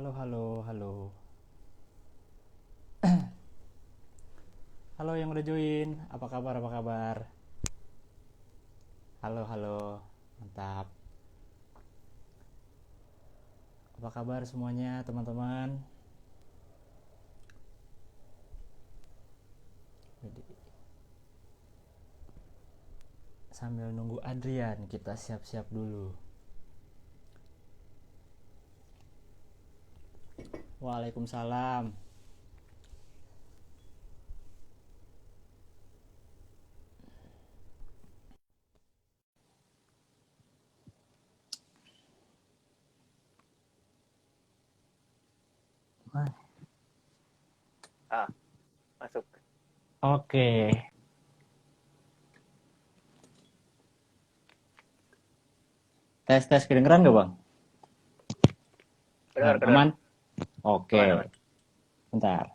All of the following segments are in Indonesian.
Halo, halo, halo. Halo yang udah join. Apa kabar? Apa kabar? Halo, halo. Mantap. Apa kabar semuanya, teman-teman? Jadi, sambil nunggu Adrian, kita siap-siap dulu. Waalaikumsalam. Masuk. Oke. Tes kedengeran gak, Bang? Benar. Aman? Oke. Aman. Bentar.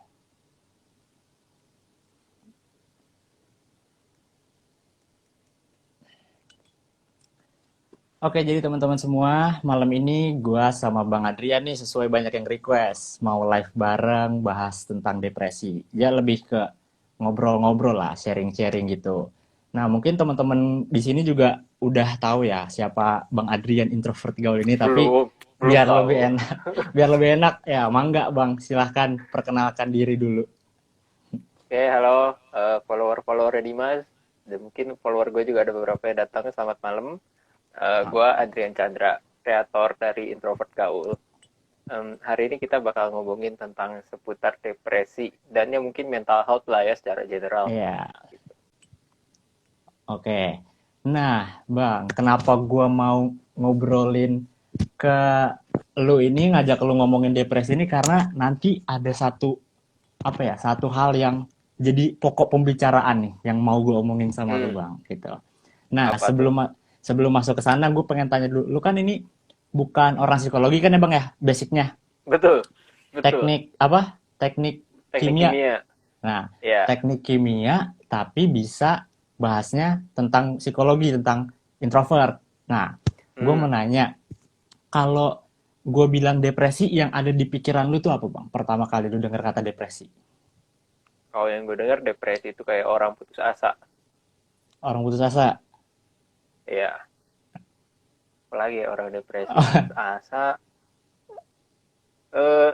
Oke, jadi teman-teman semua, malam ini gua sama Bang Adrian nih sesuai banyak yang request mau live bareng bahas tentang depresi. Ya lebih ke ngobrol-ngobrol lah, sharing-sharing gitu. Nah, mungkin teman-teman di sini juga udah tahu ya siapa Bang Adrian introvert gaul ini, tapi Belum biar lebih tahu. enak, biar lebih enak ya, mangga Bang, silahkan perkenalkan diri dulu. Oke, halo follower-follower Dimas. Dan mungkin follower gue juga ada beberapa yang datang. Selamat malam. Gue Oke. Adrian Chandra, kreator dari Introvert Gaul. Hari ini kita bakal ngomongin tentang seputar depresi dan ya mungkin mental health lah ya secara general. Iya, oke. Nah, Bang, kenapa gua mau ngobrolin ke lu ini, ngajak lu ngomongin depresi ini karena nanti ada satu hal yang jadi pokok pembicaraan nih yang mau gue omongin sama lu, Hmm, Bang, gitu. Nah, apa tuh? sebelum masuk ke sana gue pengen tanya dulu, lu kan ini bukan orang psikologi kan ya, Bang ya, basicnya Betul. teknik apa? Teknik Teknik kimia. kimia. Nah, Ya. teknik kimia tapi bisa bahasnya tentang psikologi, tentang introvert. Nah, gue Hmm. menanya, kalau gue bilang depresi, yang ada di pikiran lu tuh apa, Bang? Pertama kali lu dengar kata depresi. Kalau yang gue dengar depresi itu kayak orang putus asa. Orang putus asa. Ya, apalagi ya orang depresi putus asa.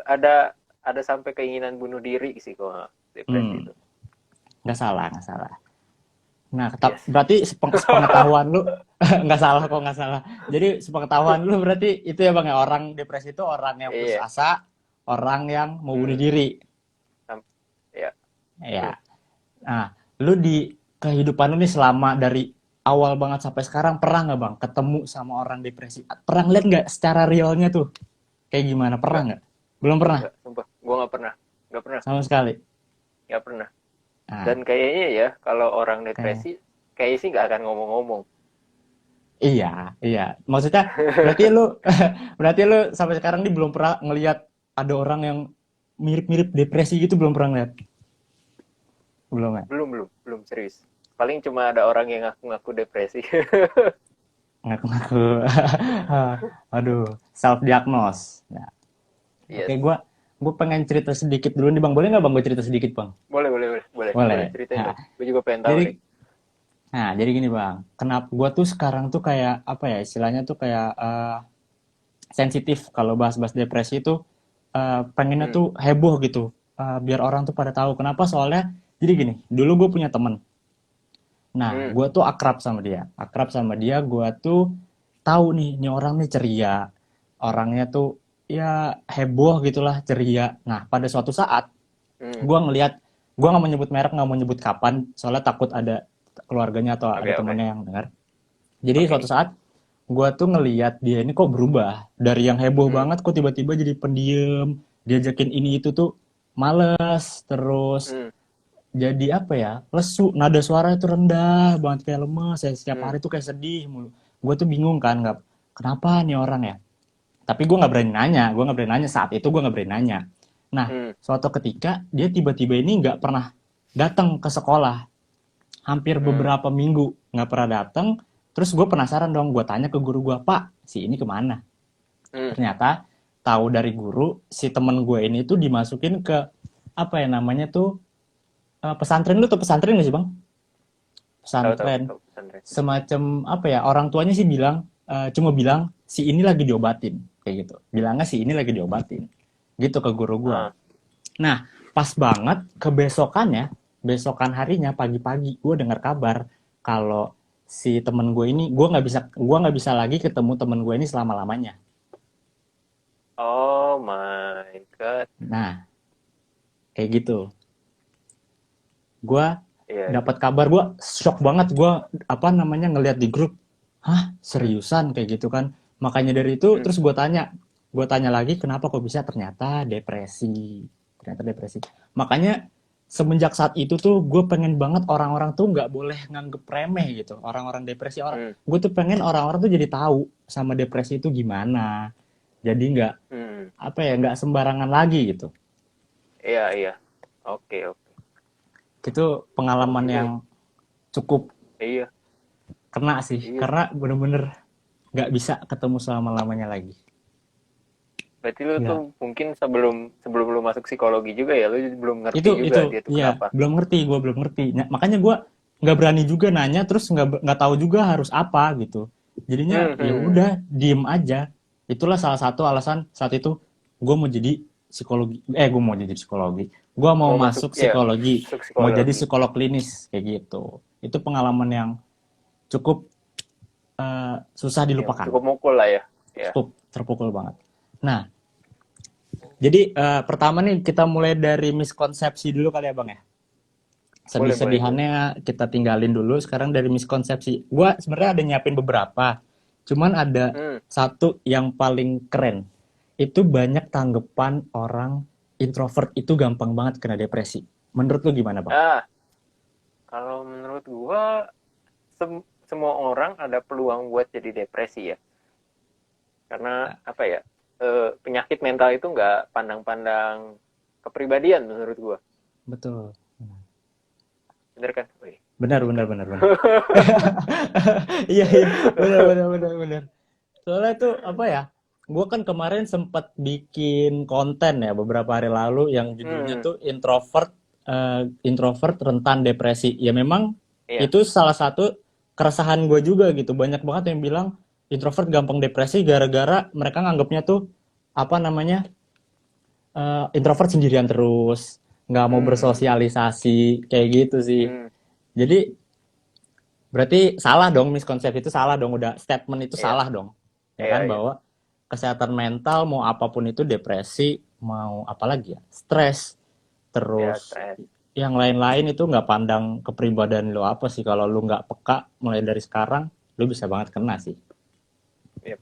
Ada sampai keinginan bunuh diri sih kalau depresi Hmm, itu. nggak salah, nggak salah. Nah, Yes. berarti sepengetahuan lu, nggak salah kok, nggak salah. Jadi sepengetahuan lu berarti itu ya, Bang ya, orang depresi itu orang yang putus Iya. asa, orang yang mau bunuh Hmm. diri. Ya, betul. Ya. Nah, lu di kehidupan lu nih selama dari awal banget sampai sekarang pernah nggak, Bang, ketemu sama orang depresi? Pernah lihat nggak secara realnya tuh kayak gimana? Pernah Enggak, nggak? Belum pernah enggak, sumpah. Gue nggak pernah. Nggak pernah. sama sekali. Nggak pernah. Dan Nah, kayaknya ya, kalau orang kayak depresi, kayaknya sih nggak akan ngomong-ngomong. iya, iya. Maksudnya berarti lu berarti lu sampai sekarang nih belum pernah ngelihat ada orang yang mirip-mirip depresi gitu, belum pernah lihat. Belum ya? Belum serius. Paling cuma ada orang yang ngaku-ngaku depresi. Ngaku-ngaku. Aduh, self diagnose. Nah, oke, Yes. gue pengen cerita sedikit dulu nih, Bang. Boleh nggak, Bang, gue cerita sedikit, Bang? Boleh Boleh. ceritain Nah, dong. Gue juga pengen tahu nih. jadi jadi gini, Bang. Kenapa gue tuh sekarang tuh kayak apa ya, istilahnya tuh kayak sensitif kalau bahas-bahas depresi itu, pengennya Hmm. tuh heboh gitu. Biar orang tuh pada tahu. Kenapa? Soalnya jadi gini, dulu gue punya temen. Nah, Hmm. gue tuh akrab sama dia. Akrab sama dia, gue tuh tahu nih, ini orang nih ceria. Orangnya tuh ya heboh gitulah, ceria. Nah, pada suatu saat Hmm. gue ngelihat, gue nggak mau nyebut merek, nggak mau nyebut kapan, soalnya takut ada keluarganya atau ada Oke. temannya yang dengar. Jadi suatu Oke. saat gue tuh ngelihat dia ini kok berubah dari yang heboh Hmm. banget, kok tiba-tiba jadi pendiam, diajakin ini itu tuh males, terus Hmm. jadi apa ya, lesu, nada suara itu rendah banget, kayak lemes ya, setiap Hmm. hari tuh kayak sedih mulu. Gue tuh bingung kan, nggak, kenapa nih orang ya, tapi gue nggak berani nanya, saat itu gue nggak berani nanya. Nah, Hmm. suatu ketika dia tiba-tiba ini nggak pernah datang ke sekolah, hampir Hmm. beberapa minggu nggak pernah datang. Terus gue penasaran dong, gue tanya ke guru gue, Pak, si ini kemana? Hmm. Ternyata tahu dari guru si temen gue ini tuh dimasukin ke apa ya namanya tuh pesantren. Lu tuh pesantren gak sih bang? Tahu tahu Pesantren tahu pesantren. semacam apa ya, orang tuanya sih bilang cuma bilang si ini lagi diobatin kayak gitu, bilangnya si ini lagi diobatin gitu ke guru gua. Ah, Nah pas banget kebesokannya, besokan harinya pagi-pagi gue dengar kabar kalau si temen gue ini, gue nggak bisa lagi ketemu temen gue ini selama lamanya. oh my god. Nah kayak gitu, gue Iya itu. dapat kabar, gue shock banget, gue apa namanya ngelihat di grup, hah Hmm, seriusan kayak gitu kan. Makanya dari itu hmm, terus gue tanya lagi kenapa kok bisa, ternyata depresi. Makanya semenjak saat itu tuh gue pengen banget orang-orang tuh nggak boleh nganggep remeh gitu orang-orang depresi. hmm, Gue tuh pengen orang-orang tuh jadi tahu sama depresi itu gimana, jadi nggak hmm. apa ya, nggak sembarangan lagi gitu. Iya iya. Oke oke. Itu Seru pengalaman juga yang ya. cukup Iya kena sih, iya. karena bener-bener nggak bisa ketemu selama-lamanya lagi. Berarti lu tuh Ya, mungkin sebelum sebelum lu masuk psikologi juga ya, lu belum ngerti juga itu dia tuh ya kenapa. belum ngerti. Makanya gue nggak berani juga nanya, terus nggak tahu juga harus apa gitu. Jadinya Hmm, ya hmm. udah diem aja. Itulah salah satu alasan saat itu gue mau jadi gue mau jadi psikologi, gue mau Mau masuk masuk ya, psikologi, masuk mau jadi psikologi. psikolog klinis kayak gitu. Itu pengalaman yang cukup susah Ya, dilupakan, cukup mukul lah ya. Ya, cukup terpukul banget. Nah, jadi pertama nih kita mulai dari miskonsepsi dulu kali ya bang ya. boleh boleh boleh. Sedih-sedihannya kita tinggalin dulu. Sekarang dari miskonsepsi. Gua sebenarnya ada nyiapin beberapa. Cuman ada Hmm. satu yang paling keren. Itu banyak tanggapan orang introvert itu gampang banget kena depresi. Menurut lu gimana bang? Ah, kalau menurut gua semua orang ada peluang buat jadi depresi ya. Karena apa ya? Penyakit mental itu nggak pandang-pandang kepribadian menurut gua. Betul. Bener kan? Wih, Benar, ini benar, keren. benar, benar. Iya, iya. Benar, benar, benar, benar. Soalnya tuh apa ya? Gue kan kemarin sempat bikin konten ya beberapa hari lalu yang judulnya Hmm, tuh introvert rentan depresi. Ya memang iya. itu salah satu keresahan gue juga gitu. Banyak banget yang bilang introvert gampang depresi gara-gara mereka nganggapnya tuh apa namanya, introvert sendirian terus, nggak mau Hmm, bersosialisasi kayak gitu sih. hmm, Jadi berarti salah dong, miskonsepsi itu salah dong, udah statement itu iya, salah dong. Ya iya, kan, iya. bahwa kesehatan mental mau apapun itu, depresi, mau apalagi ya, stres, Ya, terus stres. yang lain-lain itu nggak pandang kepribadian lo apa sih, kalau lu nggak peka mulai dari sekarang, lu bisa banget kena sih. Yep.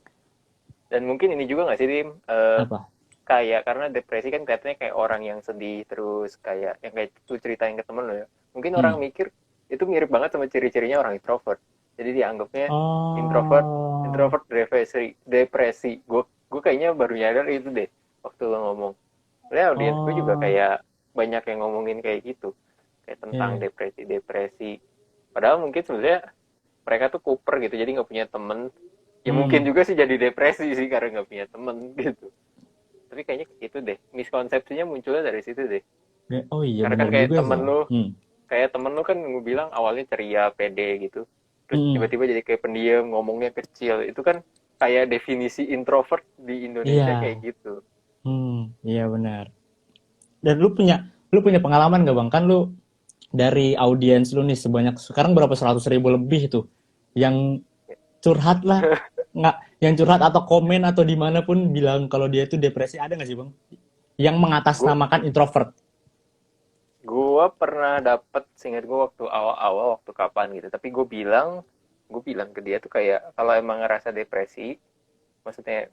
Dan mungkin ini juga nggak sih, Dim? Apa? Kayak karena depresi kan kelihatannya kayak orang yang sedih terus kayak yang kayak itu ceritain ke temen lo ya. Mungkin orang Hmm. mikir itu mirip banget sama ciri-cirinya orang introvert. Jadi dianggapnya introvert Oh. introvert depresi depresi. Gue kayaknya baru nyadar itu deh waktu lo ngomong. Lihat audiens gue juga Oh. kayak banyak yang ngomongin kayak gitu, kayak Iya, tentang iya. depresi. Padahal mungkin sebenarnya mereka tuh kuper gitu, jadi nggak punya temen. Ya mungkin Hmm. juga sih jadi depresi sih karena nggak punya temen gitu. Tapi kayaknya itu deh, miskonsepsinya munculnya dari situ deh. Oh iya, Karena kan benar kayak juga sih temen ya. lu, Hmm. kan gue bilang awalnya ceria, pede gitu. Terus Hmm. tiba-tiba jadi kayak pendiam, ngomongnya kecil. Itu kan kayak definisi introvert di Indonesia kayak Iya. gitu. Iya benar. Dan lu punya pengalaman gak bang? Kan lu dari audiens lu nih sebanyak sekarang berapa, 100.000 lebih tuh yang curhat lah, nggak, yang curhat atau komen atau dimanapun bilang kalau dia itu depresi, ada nggak sih bang? Yang Gue mengatasnamakan introvert. gue pernah dapet, seingat gue waktu awal-awal, waktu kapan gitu. Tapi gue bilang ke dia tuh kayak kalau emang ngerasa depresi, maksudnya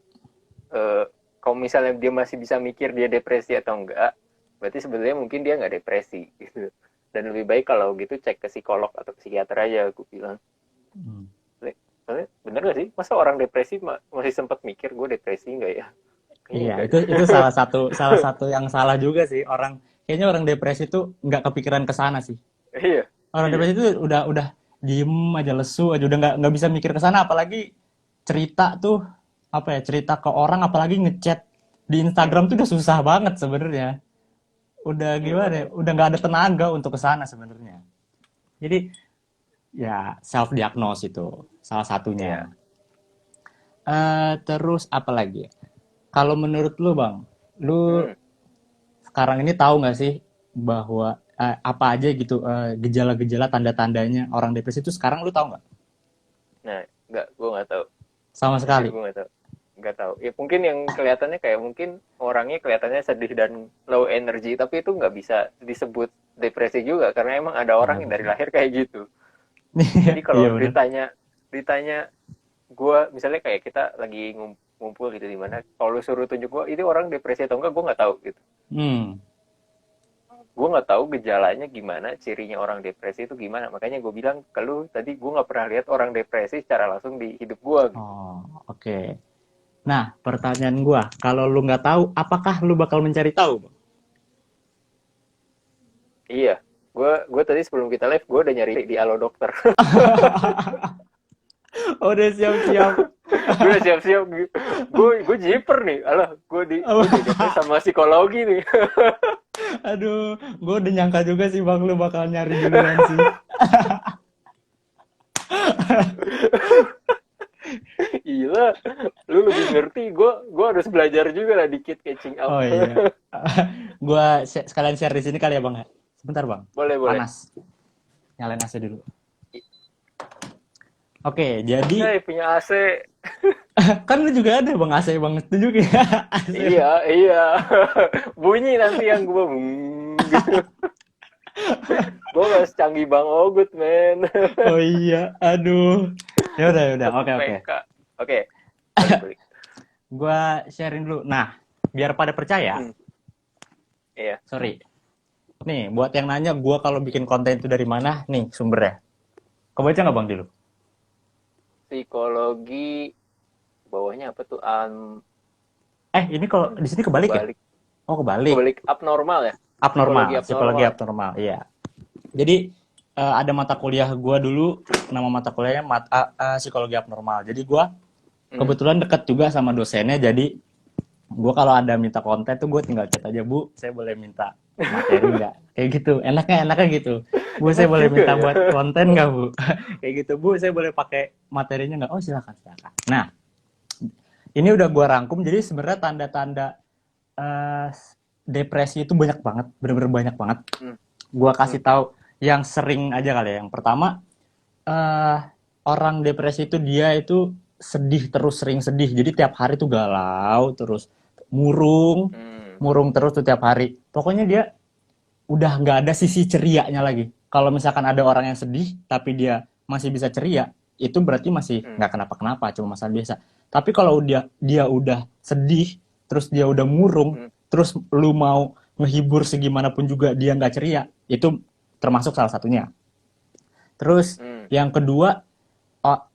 eh, kalau misalnya dia masih bisa mikir dia depresi atau enggak, berarti sebenarnya mungkin dia nggak depresi gitu. Dan lebih baik kalau gitu cek ke psikolog atau ke psikiater aja, aku bilang. Hmm. Soalnya bener gak sih? Masa orang depresi masih sempat mikir gue depresi nggak ya? Kayaknya Iya, enggak deh. itu salah satu yang salah juga sih. Kayaknya orang depresi itu nggak kepikiran ke sana sih. Iya, Orang iya. depresi itu udah diem aja, lesu aja, udah nggak bisa mikir ke sana, apalagi cerita tuh, apa ya, cerita ke orang, apalagi ngechat di Instagram tuh udah susah banget sebenarnya. Udah Iya gimana ya? makanya. Udah nggak ada tenaga untuk ke sana sebenarnya. Jadi ya self diagnose itu salah Iya. satunya. Terus apa lagi ya? Kalau menurut lu bang, lu Hmm. sekarang ini tahu nggak sih bahwa apa aja gitu gejala-gejala tanda-tandanya orang depresi itu sekarang lu tahu nggak? Nah, nggak, gue nggak tahu. Sama Jujur sekali. gue nggak tahu. Nggak tahu. Ya mungkin yang kelihatannya kayak mungkin orangnya kelihatannya sedih dan low energy, tapi itu nggak bisa disebut depresi juga karena emang ada Iya orang yang dari benar. lahir kayak gitu. Iya Jadi iya kalau benar. ditanya gue misalnya kayak kita lagi ngumpul gitu di mana, kalau lu suruh tunjuk gue itu orang depresi atau enggak, gue nggak tahu gitu. Hmm. Gue nggak tahu gejalanya gimana, cirinya orang depresi itu gimana. Makanya gue bilang ke lu tadi, gue nggak pernah lihat orang depresi secara langsung di hidup gue gitu. Oh oke. Nah pertanyaan gua, kalau lu nggak tahu, apakah lu bakal mencari tahu, Bang? Iya, gue tadi sebelum kita live gue udah nyari di Alo Dokter. Oh, udah siap-siap. Gue udah siap-siap, gue jiper nih, alah gue di depresi sama psikologi nih. Aduh, gue udah nyangka juga sih bang lu bakal nyari duluan sih. Gila, lu lebih ngerti, gue harus belajar juga lah dikit catching up. Oh iya. Gue sekalian share di sini kali ya bang ya. Sebentar bang. Boleh, boleh. Panas. Nyalain AC dulu. Oke, jadi Hai, punya AC. kan lu juga ada bang AC bang tunjukin ya. AC. Iya, iya. Bunyi nanti yang gue gitu. Gue gak secanggih Bang Ogut, men. Oh iya, aduh. Ya udah. Satu Oke oke. PK. Oke, balik. Gue sharing dulu. Nah, biar pada percaya. Hmm, iya. Sorry. Nih, buat yang nanya gue kalau bikin konten itu dari mana? Nih sumbernya. Kebaca nggak bang dulu? Psikologi bawahnya apa tuh? Ini kalau di sini kebalik ya? Kebalik. Oh kebalik. Kebalik abnormal ya? Psikologi Abnormal, psikologi abnormal. abnormal, iya. Jadi ada mata kuliah gue dulu, nama mata kuliahnya psikologi abnormal. Jadi gue Hmm. kebetulan dekat juga sama dosennya, jadi gue kalau ada minta konten tuh gue tinggal chat aja, Bu, saya boleh minta materi nggak? Kayak gitu, enaknya gitu. Bu, saya Enak boleh juga minta ya. buat konten nggak, Bu? Kayak gitu, Bu, saya boleh pakai materinya nggak? Oh silakan, silakan. Nah, ini udah gue rangkum, jadi sebenarnya tanda-tanda eh, depresi itu banyak banget, bener-bener banyak banget. Hmm. Gua Hmm. kasih tahu yang sering aja kali ya. Yang pertama, eh orang depresi itu dia itu sedih terus, sering sedih. Jadi tiap hari tuh galau terus, murung, Hmm. murung terus tuh tiap hari. Pokoknya dia udah nggak ada sisi cerianya lagi. Kalau misalkan ada orang yang sedih tapi dia masih bisa ceria, itu berarti masih Hmm. nggak kenapa-kenapa, cuma masalah biasa. Tapi kalau dia udah sedih, terus dia udah murung, Hmm. terus lu mau ngehibur segimanapun juga dia nggak ceria, itu termasuk salah satunya. Terus Hmm. yang kedua,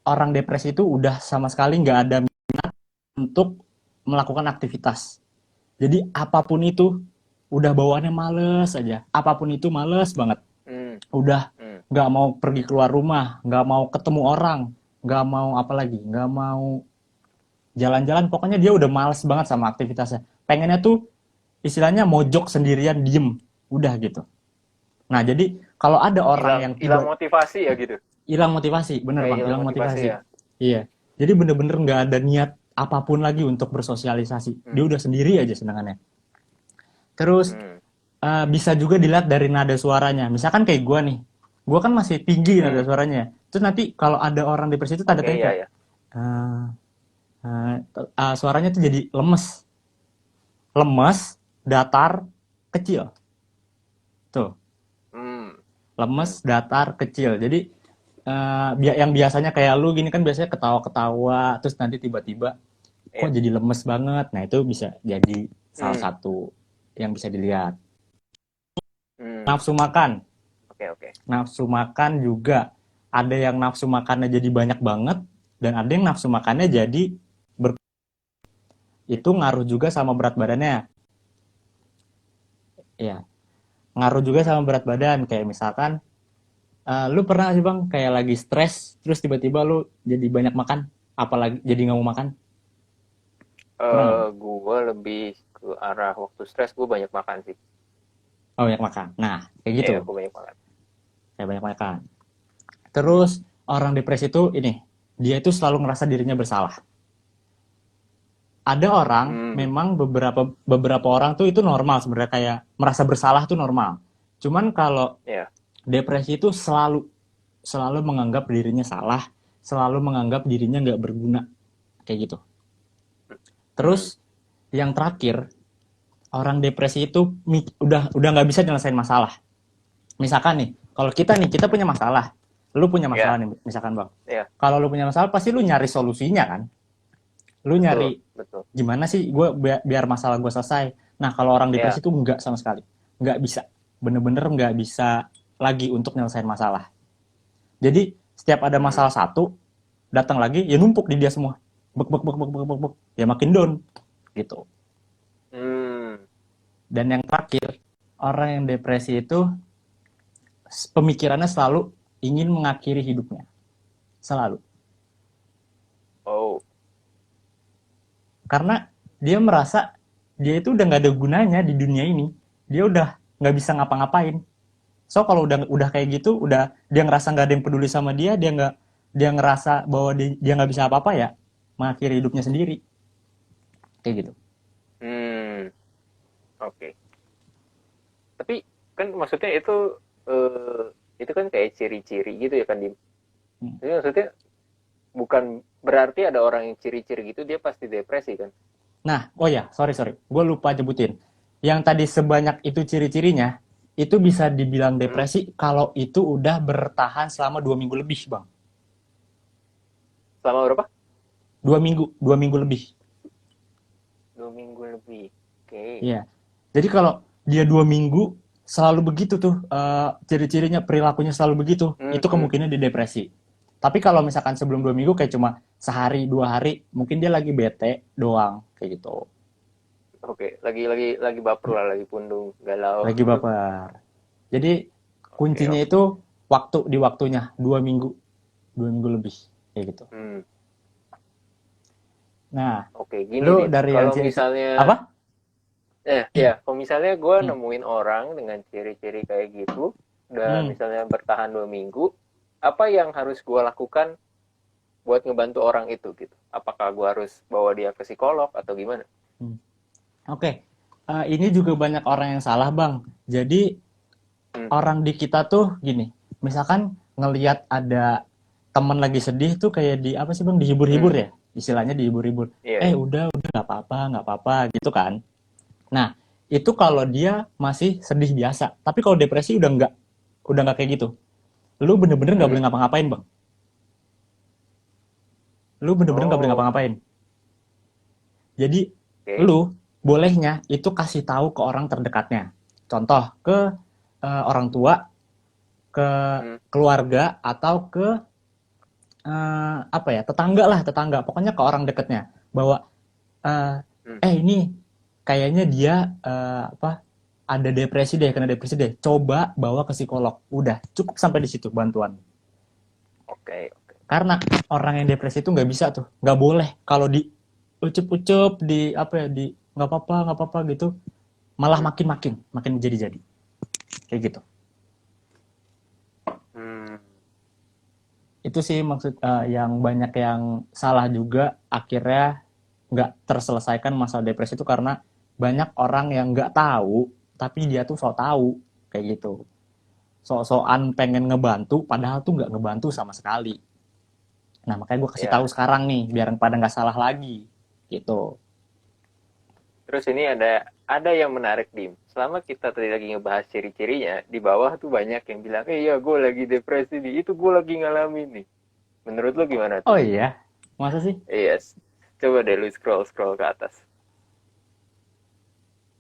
orang depresi itu udah sama sekali nggak ada untuk melakukan aktivitas. Jadi apapun itu udah bawaannya males aja. Apapun itu males banget. Hmm. Udah Hmm. nggak mau pergi keluar rumah, nggak mau ketemu orang, nggak mau apa lagi, nggak mau jalan-jalan. Pokoknya dia udah males banget sama aktivitasnya. Pengennya tuh istilahnya mojok sendirian diem. Udah gitu. Nah jadi kalau ada orang Hilang yang hilang tiba motivasi ya gitu. hilang motivasi, bener Kayak bang, hilang hilang motivasi motivasi. ya. Iya. Jadi bener-bener nggak ada niat apapun lagi untuk bersosialisasi. Dia Hmm. udah sendiri aja senangannya. Terus Hmm. bisa juga dilihat dari nada suaranya. Misalkan kayak gue nih, gue kan masih tinggi nada Hmm. suaranya. Terus nanti kalau ada orang depresi itu Oke, tanda-tanda ya kayak ya. uh, suaranya tuh jadi lemes, lemes, datar, kecil. Tuh, Hmm. Hmm. lemes, datar, kecil. Jadi yang biasanya kayak lu gini kan biasanya ketawa-ketawa, terus nanti tiba-tiba kok Iya. jadi lemes banget. Nah itu bisa jadi salah Hmm. satu yang bisa dilihat. Hmm. Nafsu makan. Oke, oke. Nafsu makan juga ada yang nafsu makannya jadi banyak banget dan ada yang nafsu makannya jadi itu ngaruh juga sama berat badannya. Ya, ngaruh juga Hmm. sama berat badan. Kayak misalkan lu pernah sih bang kayak lagi stres terus tiba-tiba lu jadi banyak makan, apalagi jadi nggak mau makan, pernah nggak bang? Gue lebih ke arah waktu stres gue banyak makan sih. Oh, banyak makan. Nah, kayak gitu. Iya, gue banyak makan. Kayak banyak makan. Terus orang depresi itu ini, dia itu selalu ngerasa dirinya bersalah. Ada orang, Hmm, memang beberapa orang tuh itu normal sebenarnya, kayak merasa bersalah tuh normal. Cuman kalau ya. depresi itu selalu selalu menganggap dirinya salah, selalu menganggap dirinya nggak berguna, kayak gitu. Hmm, Terus yang terakhir, orang depresi itu udah nggak bisa nyelesain masalah. Misalkan nih, kalau kita nih, kita punya masalah, lu punya masalah ya, nih, misalkan bang. ya, Kalau lu punya masalah, pasti lu nyari solusinya kan. Lu betul, nyari betul. gimana sih gue biar masalah gue selesai. Nah kalau orang depresi Ya, itu nggak sama sekali, nggak bisa, bener-bener nggak bisa lagi untuk nyelesain masalah. Jadi setiap ada hmm, masalah satu, datang lagi ya numpuk di dia semua, bek bek bek bek bek bek, bek. Ya makin down gitu. hmm, Dan yang terakhir, orang yang depresi itu pemikirannya selalu ingin mengakhiri hidupnya, selalu. oh, Karena dia merasa dia itu udah nggak ada gunanya di dunia ini, dia udah nggak bisa ngapa-ngapain. So kalau udah kayak gitu, udah dia ngerasa nggak ada yang peduli sama dia ngerasa bahwa dia nggak bisa apa-apa, ya mengakhiri hidupnya sendiri, kayak gitu. hmm, oke. Tapi kan maksudnya itu kan kayak ciri-ciri gitu ya kan, Dim. Hmm. Jadi maksudnya bukan berarti ada orang yang ciri-ciri gitu dia pasti depresi kan? Nah, oh ya, sorry, gue lupa nyebutin. Yang tadi sebanyak itu ciri-cirinya, itu bisa dibilang Hmm, depresi kalau itu udah bertahan selama 2 minggu lebih, bang. selama berapa? 2 minggu lebih. 2 minggu lebih. Oke. Iya. Jadi kalau dia 2 minggu selalu begitu tuh, ciri-cirinya, perilakunya selalu begitu, Hmm, itu hmm, kemungkinan dia depresi. Tapi kalau misalkan sebelum 2 minggu kayak cuma sehari 2 hari, mungkin dia lagi bete doang, kayak gitu. oke. Lagi baper lah, lagi pundung, galau. Lagi baper. Jadi Oke, kuncinya oke. itu waktu di waktunya, 2 minggu, 2 minggu lebih, kayak gitu. Hmm, Nah, oke. Gini, lu Dim. dari yang Kalau ciri-ciri misalnya apa? ya, kalau misalnya gue Hmm, nemuin orang dengan ciri-ciri kayak gitu, udah hmm, misalnya bertahan 2 minggu, apa yang harus gue lakukan buat ngebantu orang itu gitu? Apakah gue harus bawa dia ke psikolog atau gimana? hmm. Oke. Ini juga banyak orang yang salah, bang. Jadi Hmm, orang di kita tuh gini, misalkan ngelihat ada teman lagi sedih tuh, kayak di apa sih bang, dihibur-hibur hmm, ya, istilahnya dihibur-hibur. iya, iya. Udah nggak apa-apa, nggak apa-apa gitu kan. Nah, itu kalau dia masih sedih biasa. Tapi kalau depresi udah nggak kayak gitu. Lu bener-bener nggak Hmm, boleh ngapa-ngapain, bang. Lu bener-bener nggak boleh oh, ngapa-ngapain. Jadi oke. lu bolehnya itu kasih tahu ke orang terdekatnya. Contoh ke orang tua, ke Hmm, keluarga, atau ke apa ya, tetangga lah, tetangga. Pokoknya ke orang dekatnya, bahwa eh hmm, ini kayaknya dia apa, ada depresi deh, kena depresi deh. Coba bawa ke psikolog. Udah cukup sampai di situ bantuan. oke, oke. Karena orang yang depresi itu nggak bisa tuh, nggak boleh kalau di ucup-ucup, di apa ya, di nggak apa-apa gitu, malah Hmm, makin jadi kayak gitu. hmm, Itu sih maksud, yang banyak yang salah juga, akhirnya nggak terselesaikan masalah depresi itu karena banyak orang yang nggak tahu, tapi dia tuh sok tahu, kayak gitu, sok-sokan pengen ngebantu padahal tuh nggak ngebantu sama sekali. Nah makanya gue kasih tahu ya. sekarang nih biar pada nggak salah lagi, gitu. Terus ini ada yang menarik, Dim. Selama kita tadi lagi ngebahas ciri-cirinya, di bawah tuh banyak yang bilang, iya gue lagi depresi nih, itu gue lagi ngalamin nih. Menurut lo gimana tuh? Oh iya, masa sih? Yes. Coba deh lu scroll-scroll ke atas.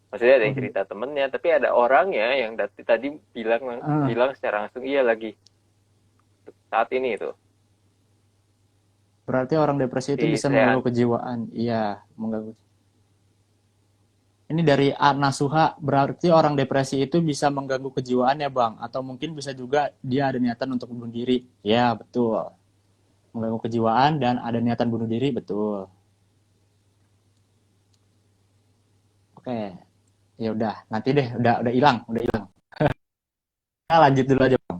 Maksudnya ada yang Waduh. cerita temennya, tapi ada orangnya yang tadi bilang Ah, bilang secara langsung, iya lagi saat ini itu. berarti orang depresi itu Si bisa mengganggu Sean. kejiwaan. Iya, mengganggu. Ini dari Arna Suha, berarti orang depresi itu bisa mengganggu kejiwaan ya bang? Atau mungkin bisa juga dia ada niatan untuk bunuh diri. Ya betul. Mengganggu kejiwaan dan ada niatan bunuh diri, betul. Oke, ya udah. Nanti deh, udah hilang, udah hilang. Nah, lanjut dulu aja, Bang.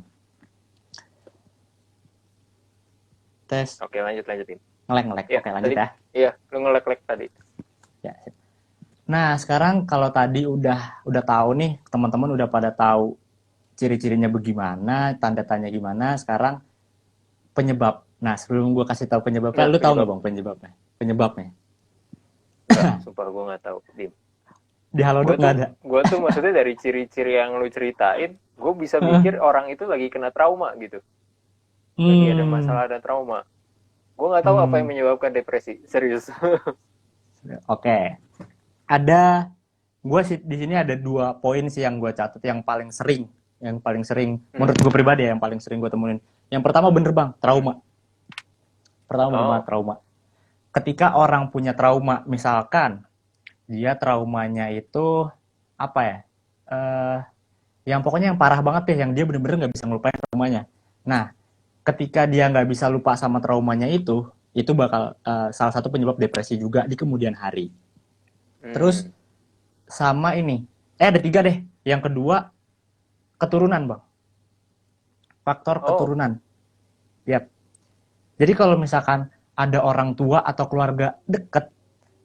Tes, Oke, lanjutin. ngelek-ngelek. Ya, Oke, lanjut tadi, ya. iya, lu ngelek-lek tadi. Ya. Nah, sekarang kalau tadi udah tahu nih, teman-teman udah pada tahu ciri-cirinya bagaimana, tanda tanya gimana. Sekarang penyebab. Nah, sebelum gue kasih tahu penyebabnya, Nah, lu tahu nggak penyebab. bang penyebabnya? Penyebabnya Enggak, sumpah gue nggak tahu, Dim. di Gue Halodoc tuh, nggak ada. gue tuh maksudnya dari ciri-ciri yang lu ceritain, gue bisa mikir orang itu lagi kena trauma gitu. Lagi ada Hmm, masalah, ada trauma. Gue nggak tahu apa yang hmm, menyebabkan depresi, serius. oke. Ada, gue sih di sini ada 2 poin sih yang gue catat yang paling sering Hmm, menurut gue pribadi ya, yang paling sering gue temuin. Yang pertama bener bang, hmm. trauma. Pertama bener banget Oh, trauma. Ketika orang punya trauma, misalkan dia traumanya itu apa ya? Eh, yang pokoknya yang parah banget deh, yang dia bener-bener nggak bisa ngelupain traumanya. Nah, ketika dia nggak bisa lupa sama traumanya itu bakal salah satu penyebab depresi juga di kemudian hari. Terus hmm. sama ini, ada 3 deh. Yang kedua, keturunan bang, faktor Oh, keturunan. Yap. Jadi kalau misalkan ada orang tua atau keluarga deket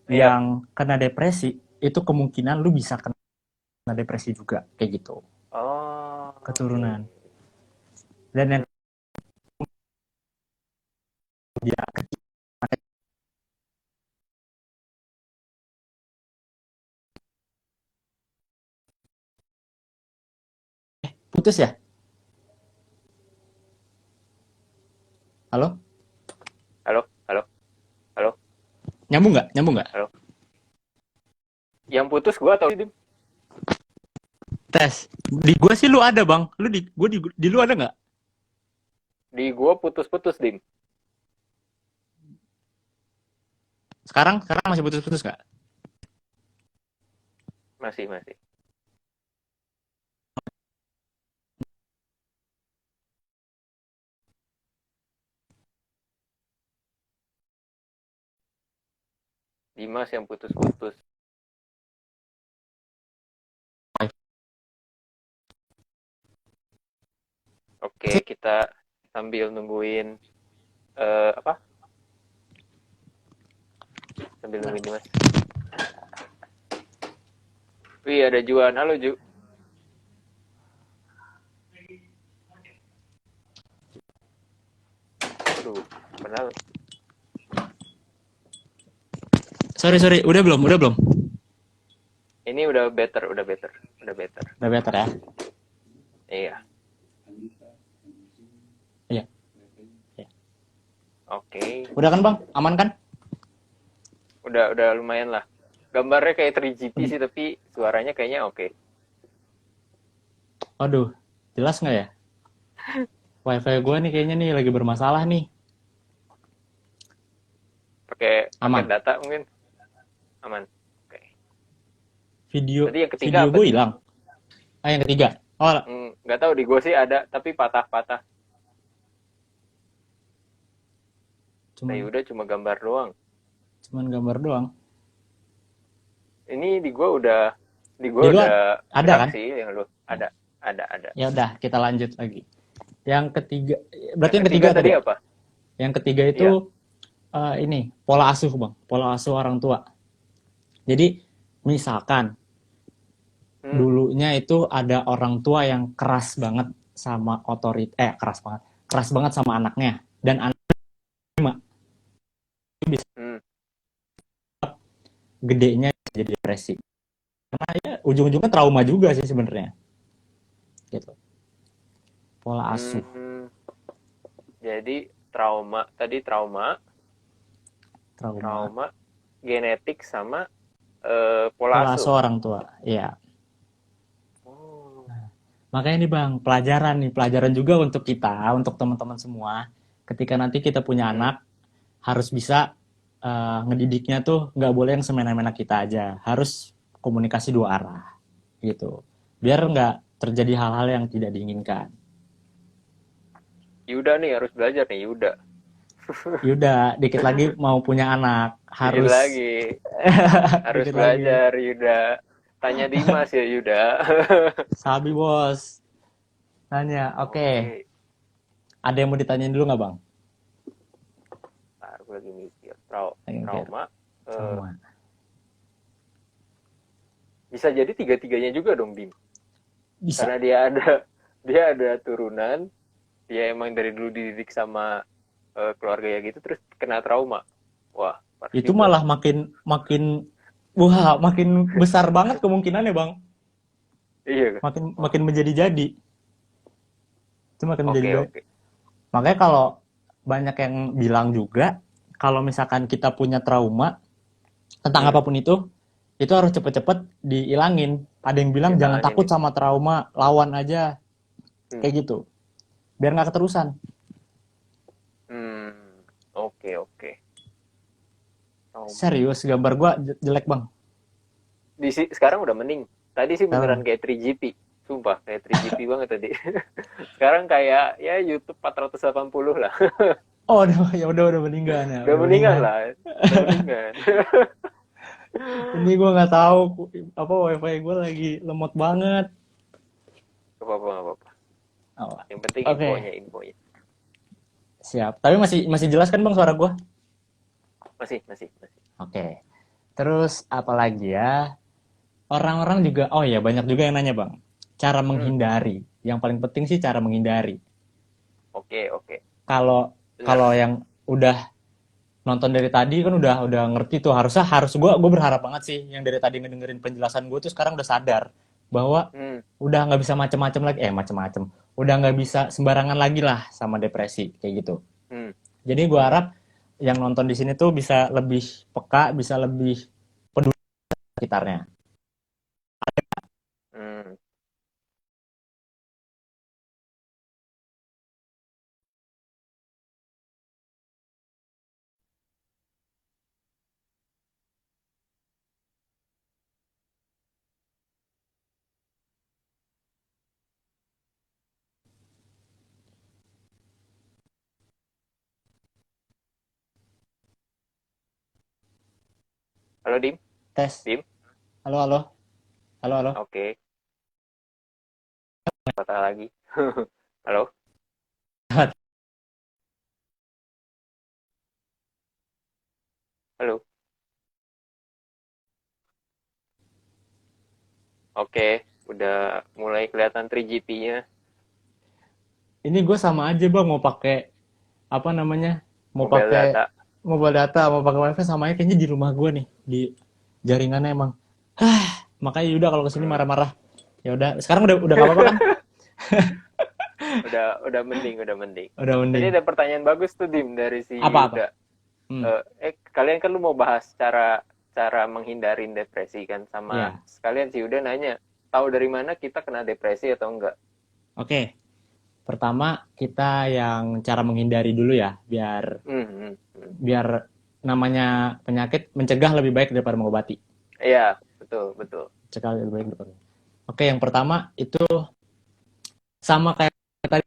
iya. yang kena depresi, itu kemungkinan lu bisa kena depresi juga, kayak gitu. Oh, oke. Keturunan. Dan yang Hmm. dia putus ya? Halo? Halo, halo, halo, Nyambung nggak? Nyambung nggak? halo. Yang putus gue atau Dim? Tes. Di gua sih lu ada bang. Lu di lu ada nggak? Di gue putus-putus, Dim. Sekarang masih putus-putus nggak? Masih, masih. Dimas yang putus-putus. Oke, kita sambil nungguin apa? Sambil nungguin Dimas. Wih, ada Juan. Halo, Ju. Aduh, padahal Sorry, udah belum? Udah belum? ini udah better, udah better, udah better. Udah better ya? Iya, Iya. Iya. oke. Udah kan bang? Aman kan? Udah lumayan lah. Gambarnya kayak 3GP sih, tapi suaranya kayaknya oke. Waduh, jelas nggak ya? Wifi gue nih kayaknya nih lagi bermasalah nih. Pakai paket Aman. data mungkin aman. Oke. Video Tadi yang ketiga video apa, gue Dim? hilang. Ah yang ketiga. Oh, Nggak tahu di gue sih ada, tapi patah-patah. Nah, cuman udah cuma gambar doang. cuman gambar doang. Ini di gue Di luar udah ada gerak kan? sih yang lu ada. Ya udah, kita lanjut lagi. Yang ketiga, berarti Yang yang ketiga ketiga tadi tadi ya? apa? Yang ketiga itu Iya. ini pola asuh bang, pola asuh orang tua. Jadi misalkan Hmm, dulunya itu ada orang tua yang keras banget sama keras banget sama anaknya, dan anak bisa hmm, gedenya jadi depresi. Karena ya ujung-ujungnya trauma juga sih sebenarnya. Gitu. Pola asuh, hmm. Jadi trauma, trauma, trauma, genetik sama pola pola asuh. asuh orang tua. Iya. Oh. Makanya nih Bang, pelajaran juga untuk kita, untuk teman-teman semua. Ketika nanti kita punya Hmm. anak, harus bisa ngedidiknya tuh nggak boleh yang semena-mena kita aja. Harus komunikasi 2 arah, gitu. Biar nggak terjadi hal-hal yang tidak diinginkan. Yuda nih harus belajar nih Yuda. Yuda, dikit lagi mau punya anak, Dikit harus lagi harus dikit lagi. belajar Yuda. Tanya Dimas ya Yuda. Sabi bos. Nanya, oke. Oke, Ada yang mau ditanyain dulu nggak bang? ntar gue lagi mikir. Lagi mikir. Trauma. eh, Trauma. Bisa jadi tiga-tiganya juga dong, Dim. Bisa. Karena dia ada turunan, dia emang dari dulu dididik sama keluarga ya gitu, terus kena trauma. Wah, parah Itu juga. malah makin makin wah makin besar banget kemungkinannya bang. Iya kan? Makin Wah, makin menjadi-jadi. Itu makin oke menjadi. oke. Makanya kalau banyak yang bilang juga, kalau misalkan kita punya trauma tentang Hmm, apapun itu harus cepet-cepet dihilangin. Ada yang bilang jangan hilangin takut ya. sama trauma, lawan aja, Hmm, kayak gitu. Biar nggak keterusan. oke oke. Trauma. Serius, gambar gua jelek bang. Sekarang udah mending. Tadi sih beneran Sekarang, kayak 3GP. Sumpah, kayak 3GP banget tadi. Sekarang kayak ya YouTube 480 lah. oh udah, ya udah meninggal ya, Udah udah mendingan meninggal. lah. Udah mendingan. Ini gua nggak tahu apa wifi gua lagi lemot banget. Gak apa-apa, gak apa-apa. Oh, Yang penting oke, infonya. siap. Tapi masih masih jelas kan bang suara gua? Masih, masih, masih. Oke. Terus apalagi ya? Orang-orang juga, oh ya banyak juga yang nanya bang, cara Hmm, menghindari. Yang paling penting sih cara menghindari. oke, oke. Kalau Bener. kalau yang udah nonton dari tadi kan udah ngerti tuh harus gue berharap banget sih yang dari tadi ngedengerin penjelasan gue tuh sekarang udah sadar bahwa Hmm, udah nggak bisa macem-macem lagi, macem-macem, udah nggak bisa sembarangan lagi lah sama depresi kayak gitu. hmm, Jadi gue harap yang nonton di sini tuh bisa lebih peka, bisa lebih peduli sekitarnya. hmm. Halo, Dim? Tes, Dim? halo halo, halo halo. Oke. Patah lagi. Halo? Halo? Oke. Udah mulai kelihatan 3GP-nya. Ini gue sama aja bang mau pakai apa namanya, mau Mobile pakai data. mobile data, mau pakai wifi sama aja kayaknya di rumah gue nih di jaringannya emang. Makanya udah kalau kesini Hmm. marah-marah. Ya udah, sekarang udah nggak apa-apa kan? Udah mending, udah mending. Udah Tadi mending. ada pertanyaan bagus tuh, Dim, dari si Apa-apa? Yuda. Hmm, Kalian kan lu mau bahas cara cara menghindarin depresi kan, sama ya. sekalian si Yuda nanya, tahu dari mana kita kena depresi atau enggak? Oke. Pertama kita yang cara menghindari dulu ya, biar Hmm, hmm, hmm. biar namanya penyakit mencegah lebih baik daripada mengobati. Iya, betul, betul. Mencegah lebih baik daripada. Oke, yang pertama itu sama kayak tadi.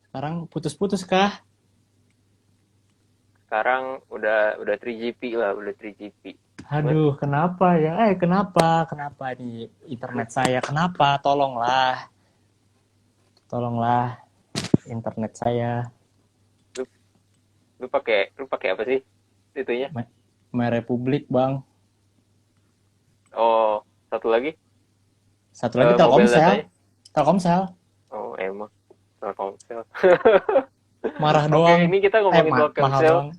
Sekarang putus-putus kah? Sekarang udah 3GP lah, udah 3GP. Cuman Aduh, kenapa ya? Kenapa? Kenapa di internet saya? Kenapa? Tolonglah. Tolonglah internet saya. lu lu pakai apa sih itunya? My Republik, Bang. Oh, satu lagi Satu lagi mobile Telkomsel. datanya. Telkomsel. Oh, emang Telkomsel. Marah Oke, doang. ini kita ngomongin Mahal Telkomsel. doang.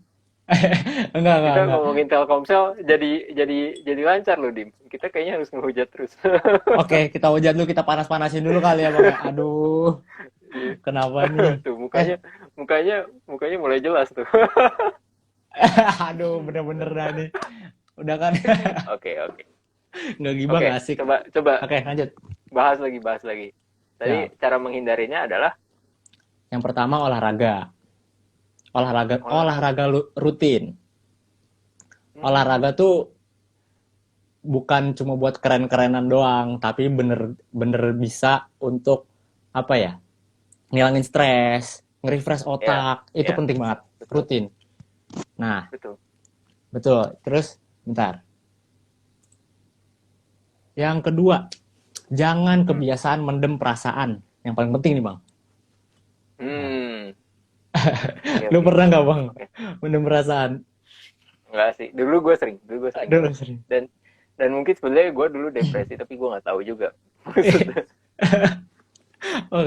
Enggak, Kita enggak. ngomongin Telkomsel jadi lancar loh, Dim. Kita kayaknya harus ngehujat terus. Oke, kita hujat dulu, kita panas-panasin dulu kali ya, Bang. Aduh, Iya. kenapa nih? Tuh Eh, mukanya mulai jelas tuh. aduh, bener-bener dah nih. Udah kan, Oke, oke. nggak gibah, Oke, nggak asik. coba coba Oke, lanjut. bahas lagi. Tadi Siap. cara menghindarinya adalah Yang pertama olahraga. Olahraga Olahraga. olahraga rutin. Hmm, Olahraga tuh bukan cuma buat keren-kerenan doang, tapi bener-bener bisa untuk apa ya? Ngilangin stres, nge-refresh ya, otak. Itu ya, penting banget. betul, Rutin. Nah, betul. betul. Terus bentar. Yang kedua, jangan Hmm, kebiasaan mendem perasaan. Yang paling penting nih, Bang. hmm, oke, Lu oke, pernah nggak, Bang, oke. mendem perasaan? Enggak sih, dulu gue sering Aduh, banget. sering. Dan mungkin sebenarnya gue dulu depresi, tapi gue nggak tahu juga. Maksudnya,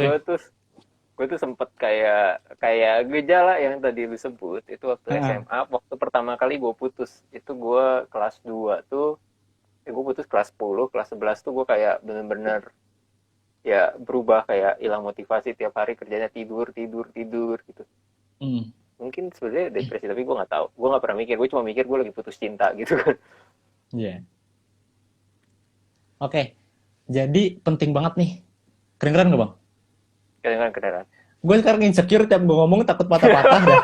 gue Oke. tuh gue tuh sempet kayak kayak gejala yang tadi lu sebut itu waktu Heeh. SMA, waktu pertama kali gue putus itu gue kelas 2 tuh, gue putus kelas 10, kelas 11 tuh gue kayak bener-bener ya berubah, kayak hilang motivasi, tiap hari kerjanya tidur tidur tidur gitu. Hmm. Mungkin sebenarnya depresi, tapi gue nggak tahu, gue nggak pernah mikir, gue cuma mikir gue lagi putus cinta gitu kan. Iya. Oke. Jadi penting banget nih. Keren-keren nggak, Bang? Kadang-kadang kedengeran. Gue sekarang insecure tiap gue ngomong takut patah-patah dah.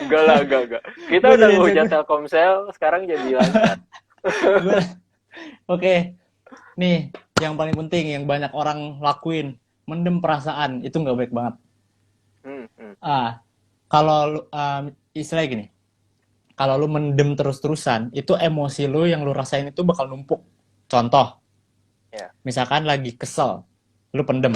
Enggak lah, enggak kita Gue udah jadi ngehujat insecure. Telkomsel, sekarang jadi lancar. Gue oke. Nih, yang paling penting yang banyak orang lakuin, mendem perasaan itu nggak baik banget. Hmm, hmm, Kalau istilahnya gini, kalau lu mendem terus-terusan, itu emosi lu yang lu rasain itu bakal numpuk. Contoh, ya, misalkan lagi kesel, lu pendem,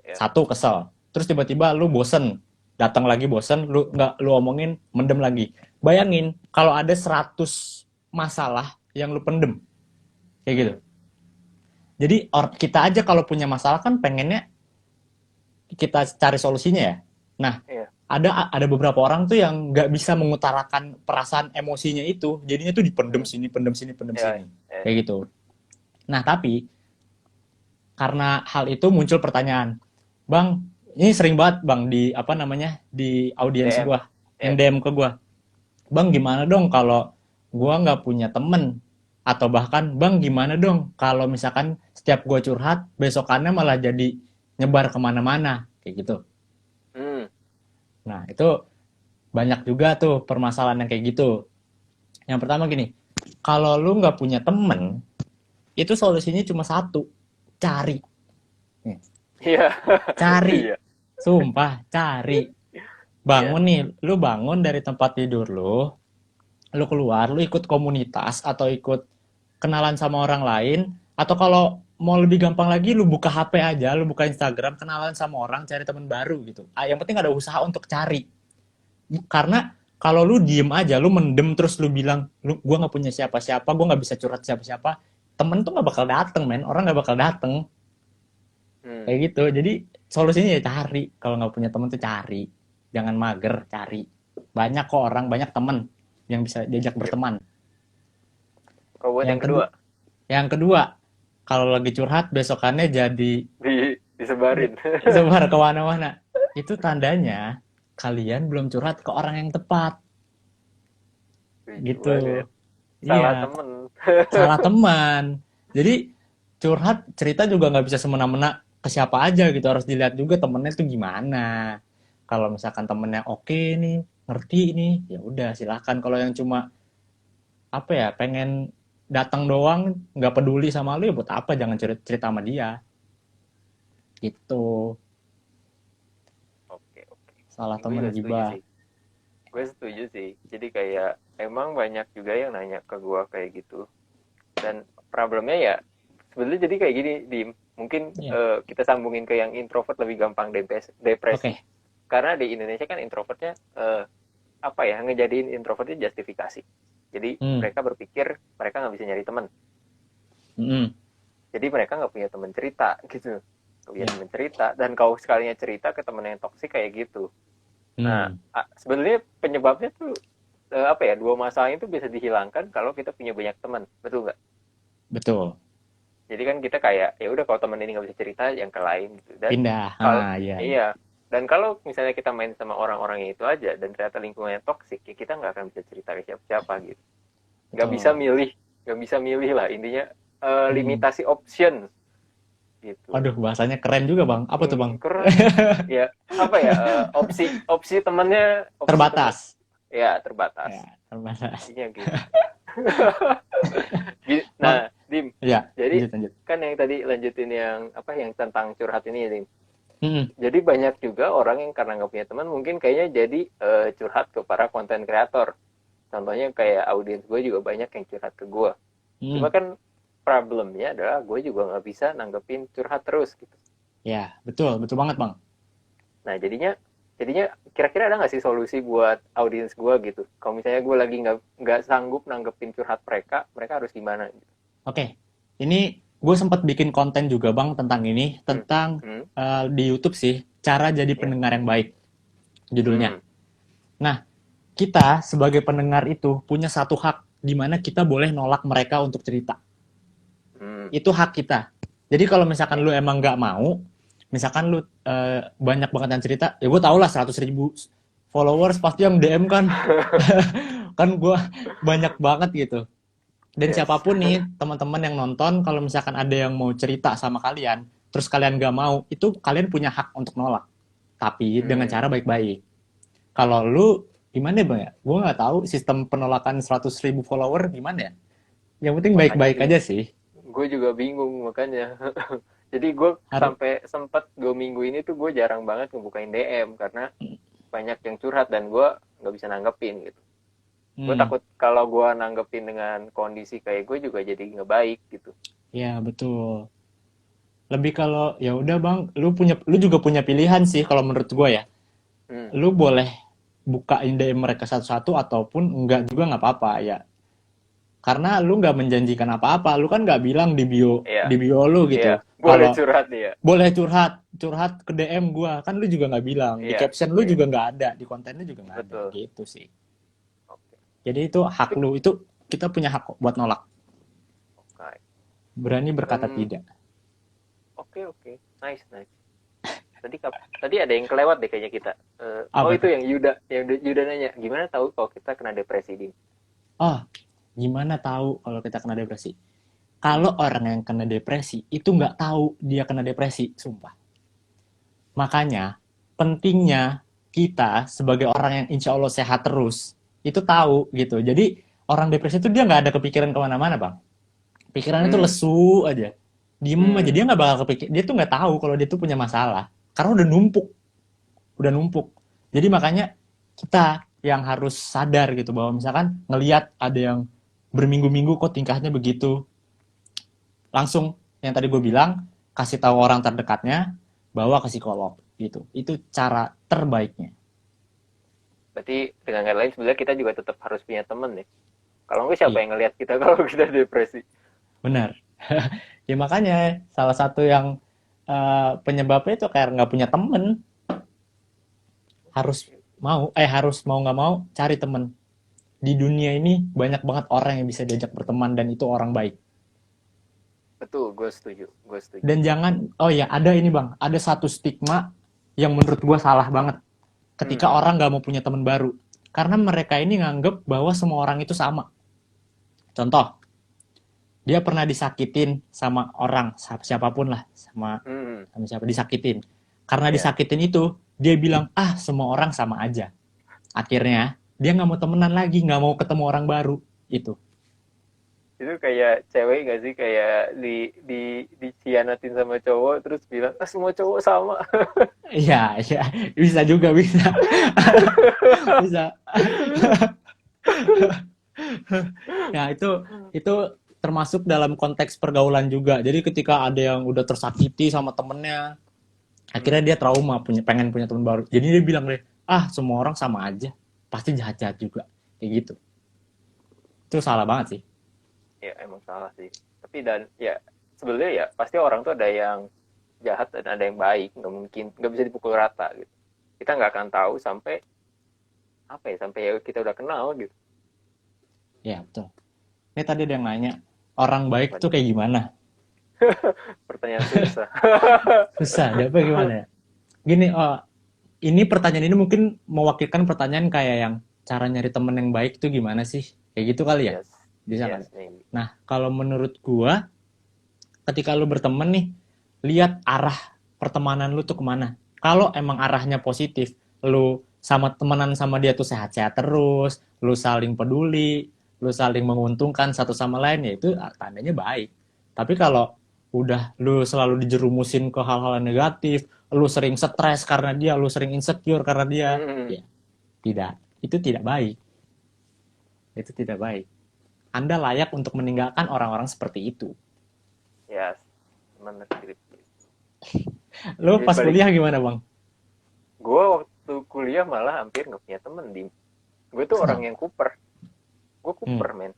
ya. satu kesel, terus tiba-tiba lu bosen, datang lagi bosen, lu nggak lu omongin, mendem lagi. Bayangin kalau ada 100 masalah yang lu pendem, kayak gitu. Hmm, Jadi kita aja kalau punya masalah kan pengennya kita cari solusinya ya. Nah, iya. ada beberapa orang tuh yang nggak bisa mengutarakan perasaan emosinya itu, jadinya tuh dipendem Hmm, sini, pendem sini, pendem ya, sini, ya. kayak gitu. Nah, tapi karena hal itu muncul pertanyaan, Bang, ini sering banget Bang di apa namanya di audiens DM, gua, yang ya. DM ke gua, Bang gimana dong kalau gua nggak punya temen, atau bahkan Bang gimana dong kalau misalkan setiap gua curhat besokannya malah jadi nyebar kemana-mana, kayak gitu. Hmm, Nah, itu banyak juga tuh permasalahan yang kayak gitu. Yang pertama gini, kalau lu nggak punya temen, itu solusinya cuma satu, cari. iya. Cari. Iya, Sumpah, cari. iya. Bangun nih, lu bangun dari tempat tidur lu keluar, lu ikut komunitas atau ikut kenalan sama orang lain, atau kalau mau lebih gampang lagi, lu buka HP aja, lu buka Instagram, kenalan sama orang, cari teman baru gitu. Yang penting ada usaha untuk cari. Karena kalau lu diem aja, lu mendem terus lu bilang, gue nggak punya siapa-siapa, gue nggak bisa curhat siapa-siapa, temen tuh nggak bakal dateng, men. Orang nggak bakal dateng, Hmm, kayak gitu. Jadi solusinya ya cari. Kalau nggak punya temen tuh cari, jangan mager, cari. Banyak kok orang, banyak temen yang bisa diajak iya. berteman. Kalau buat Yang yang kedua, kedua, yang kedua, kalau lagi curhat besokannya jadi disebarin. sebar kemana-mana. Itu tandanya kalian belum curhat ke orang yang tepat, Setuju gitu. banget. Salah Iya, temen. salah teman. Jadi curhat cerita juga nggak bisa semena-mena ke siapa aja gitu, harus dilihat juga temennya tuh gimana. Kalau misalkan temennya oke nih, ngerti nih, ya udah silahkan. Kalau yang cuma apa ya, pengen datang doang, nggak peduli sama lu, ya buat apa, jangan cerita, cerita sama dia gitu. Oke, oke. Salah Gue temen juga setuju gibah. sih. Gue setuju sih. Jadi kayak emang banyak juga yang nanya ke gue kayak gitu. Dan problemnya ya sebenarnya jadi kayak gini, di mungkin Iya, kita sambungin ke yang introvert lebih gampang depresi. oke. Karena di Indonesia kan introvertnya apa ya, ngejadiin introvertnya justifikasi. Jadi Hmm. mereka berpikir mereka nggak bisa nyari teman. Hmm. Jadi mereka nggak punya teman cerita gitu. Nggak punya Iya. teman cerita. Dan kalau sekalinya cerita ke teman yang toksik kayak gitu. Nah, Hmm. sebenarnya penyebabnya tuh apa ya, dua masalah itu bisa dihilangkan kalau kita punya banyak teman, betul nggak? Betul. Jadi kan kita kayak ya udah, kalau teman ini nggak bisa cerita yang ke lain gitu. Dan Pindah. kalau Iya, iya. iya, dan kalau misalnya kita main sama orang-orang yang itu aja dan ternyata lingkungannya toksik, ya kita nggak akan bisa cerita ke siapa-siapa gitu. Nggak bisa Betul. milih, nggak bisa milih lah intinya, Hmm. limitasi option. gitu. Waduh, bahasanya keren juga bang. Apa tuh bang? Keren ya, apa ya, opsi opsi temennya, opsi temen Terbatas. ya terbatas, Ya, terbatas. intinya gitu. Bang, Nah, Dim, ya, jadi lanjut lanjut. kan yang tadi lanjutin yang apa yang tentang curhat ini ya, Dim. Mm-mm. Jadi banyak juga orang yang karena nggak punya teman mungkin kayaknya jadi curhat ke para konten kreator. Contohnya kayak audiens gue juga banyak yang curhat ke gue. Cuma Mm-mm. kan problemnya adalah gue juga nggak bisa nanggepin curhat terus gitu. Ya, betul, betul banget bang. Nah jadinya kira-kira ada nggak sih solusi buat audiens gue gitu? Kalau misalnya gue lagi nggak sanggup nanggepin curhat mereka, mereka harus gimana? Gitu. Oke, ini gue sempat bikin konten juga bang tentang ini, Hmm. tentang Hmm. di YouTube sih, cara jadi Ya. pendengar yang baik, judulnya. Hmm. Nah, kita sebagai pendengar itu punya satu hak di mana kita boleh nolak mereka untuk cerita. Hmm. Itu hak kita. Jadi kalau misalkan Ya. lu emang nggak mau, misalkan lu banyak banget yang cerita, ya gue tau lah 100.000 followers pasti yang DM kan, kan gue banyak banget gitu. Dan Yes. siapapun nih teman-teman yang nonton, kalau misalkan ada yang mau cerita sama kalian, terus kalian gak mau, itu kalian punya hak untuk nolak. Tapi dengan Hmm. cara baik-baik. Kalau lu gimana ya bang ya? Gue nggak tahu sistem penolakan 100.000 follower gimana ya. Yang penting Makanya baik-baik aja sih. gue juga bingung makanya. Jadi gue Harus. sampai sempat 2 minggu ini tuh gue jarang banget ngebukain DM karena banyak yang curhat dan gue nggak bisa nanggepin gitu. Gue Hmm, takut kalau gue nanggepin dengan kondisi kayak gue juga jadi ngebaik gitu. ya betul. Lebih kalau ya udah bang, lu juga punya pilihan sih kalau menurut gue ya. Hmm. Lu boleh bukain DM mereka satu-satu ataupun enggak juga nggak apa-apa ya. Karena lu nggak menjanjikan apa-apa, lu kan nggak bilang Iya, di bio lu iya. gitu. Boleh Kalau curhat ya. boleh curhat ke DM gua, kan lu juga nggak bilang, di Iya, caption lu iya. juga nggak ada, di konten lu juga nggak ada, Betul. gitu sih. Oke. Jadi itu hak Tapi, lu, itu kita punya hak buat nolak, oke. berani berkata Hmm, tidak. oke, oke. Nice, nice. Tadi ada yang kelewat deh kayaknya kita. Oh Apa itu tuh? yang Yuda nanya, gimana tahu kalau kita kena depresi, Dim? Oh, gimana tahu kalau kita kena depresi? Kalau orang yang kena depresi itu nggak tahu dia kena depresi, sumpah. Makanya pentingnya kita sebagai orang yang insya Allah sehat terus itu tahu gitu. Jadi orang depresi itu dia nggak ada kepikiran kemana-mana bang. Pikirannya tuh Hmm. lesu aja, diem aja, Hmm. dia nggak bakal kepikir, dia tuh nggak tahu kalau dia tuh punya masalah karena udah numpuk, udah numpuk. Jadi makanya kita yang harus sadar gitu bahwa misalkan ngelihat ada yang berminggu-minggu kok tingkahnya begitu, langsung yang tadi gue bilang kasih tahu orang terdekatnya, bawa ke psikolog gitu. Itu cara terbaiknya. Berarti dengan kata lain sebenarnya kita juga tetap harus punya temen nih. Kalau nggak siapa Iya, yang ngelihat kita kalau kita depresi? benar. Ya makanya salah satu yang penyebabnya itu kayak nggak punya temen, harus harus mau nggak mau cari temen. Di dunia ini banyak banget orang yang bisa diajak berteman dan itu orang baik. Betul, gue setuju. Gue setuju. Dan jangan, oh ya ada ini bang, ada satu stigma yang menurut gue salah banget ketika Hmm. orang nggak mau punya teman baru. Karena mereka ini nganggep bahwa semua orang itu sama. Contoh, dia pernah disakitin sama orang, siapapun lah, Hmm. sama siapa disakitin. Karena Ya. disakitin itu, dia bilang, ah semua orang sama aja. Akhirnya, dia nggak mau temenan lagi, nggak mau ketemu orang baru. Itu. Itu kayak cewek gak sih, kayak dikhianatin sama cowok terus bilang ah semua cowok sama. Iya, iya, bisa juga, bisa. Bisa. Ya, itu termasuk dalam konteks pergaulan juga. Jadi ketika ada yang udah tersakiti sama temennya, akhirnya Hmm. dia trauma, pengen punya teman baru. Jadi dia bilang deh, ah semua orang sama aja, pasti jahat-jahat juga, kayak gitu. Itu salah banget sih. Ya emang salah sih. Tapi dan ya sebenarnya ya pasti orang tuh ada yang jahat dan ada yang baik, nggak mungkin, nggak bisa dipukul rata gitu. Kita nggak akan tahu sampai apa ya, sampai ya kita udah kenal gitu. Ya betul. Ini tadi ada yang nanya, orang baik tuh Waduh, kayak gimana? pertanyaan susah. Susah, jawabnya gimana ya? Gini, oh, ini pertanyaan ini mungkin mewakilkan pertanyaan kayak yang cara nyari temen yang baik tuh gimana sih? Kayak gitu kali ya? Yes, Bisa kali. yes maybe. Nah, kalau menurut gua, ketika lu berteman nih, lihat arah pertemanan lu tuh kemana. Kalau emang arahnya positif, lu sama temenan sama dia tuh sehat-sehat terus, lu saling peduli, lu saling menguntungkan satu sama lain, ya itu tandanya baik. Tapi kalau udah lu selalu dijerumusin ke hal-hal yang negatif, lu sering stres karena dia, lu sering insecure karena dia, Hmm, ya tidak, itu tidak baik. Itu tidak baik. Anda layak untuk meninggalkan orang-orang seperti itu. ya, teman skrip. Lu Jadi pas balik, kuliah gimana, Bang? gue waktu kuliah malah hampir nggak punya temen, di gue tuh orang Kenapa? yang kuper. Gue Hmm. kuper, men.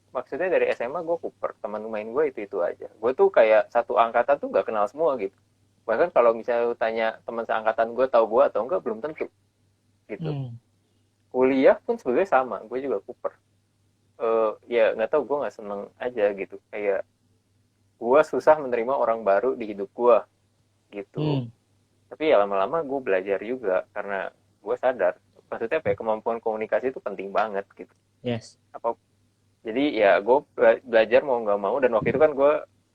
Maksudnya dari SMA gue kuper, teman main gue itu aja. Gue tuh kayak satu angkatan tuh nggak kenal semua gitu. Bahkan kalau misalnya lu tanya teman seangkatan gue tahu gue atau enggak, belum tentu gitu. Hmm. Kuliah pun sebenarnya sama, gue juga kuper. Ya nggak tahu, gue nggak seneng aja gitu. Kayak gue susah menerima orang baru di hidup gue gitu. Hmm. Tapi ya lama-lama gue belajar juga karena gue sadar, maksudnya apa ya, kemampuan komunikasi itu penting banget gitu. Yes. Apa, jadi ya gue belajar mau nggak mau, dan waktu itu kan gue,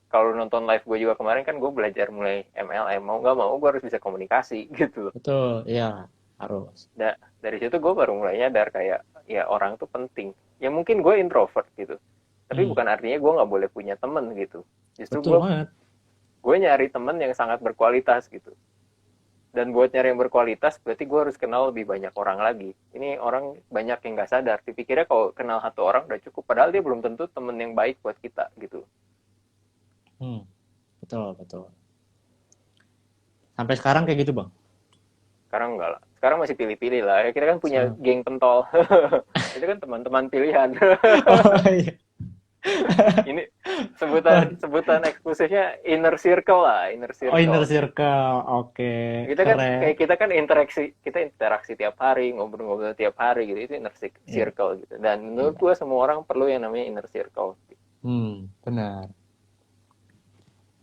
kalau nonton live gue juga kemarin kan gue belajar mulai MLM, mau nggak mau gue harus bisa komunikasi gitu loh. Betul. Iya, harus. Dari situ gue baru mulai nyadar kayak ya orang tuh penting. Ya mungkin gue introvert gitu, tapi Hmm. bukan artinya gue nggak boleh punya temen gitu. Justru Betul gue banget. gue nyari temen yang sangat berkualitas gitu. Dan buat nyari yang berkualitas berarti gue harus kenal lebih banyak orang lagi. Ini orang banyak yang nggak sadar, dipikirnya kalau kenal satu orang udah cukup, padahal dia belum tentu temen yang baik buat kita gitu. Hmm. Betul, betul. Sampai sekarang kayak gitu, Bang. Sekarang enggak lah, sekarang masih pilih-pilih lah ya, kita kan punya So. geng pentol. Itu kan teman-teman pilihan. Oh iya. Ini Wah, sebutan sebutan eksklusifnya inner circle lah, inner oh, inner circle gitu. circle. Oke, Kita kan keren. kayak kita kan interaksi tiap hari, ngobrol-ngobrol tiap hari gitu, itu inner Iya, circle gitu. Dan menurut iya. gue semua orang perlu yang namanya inner circle. Benar.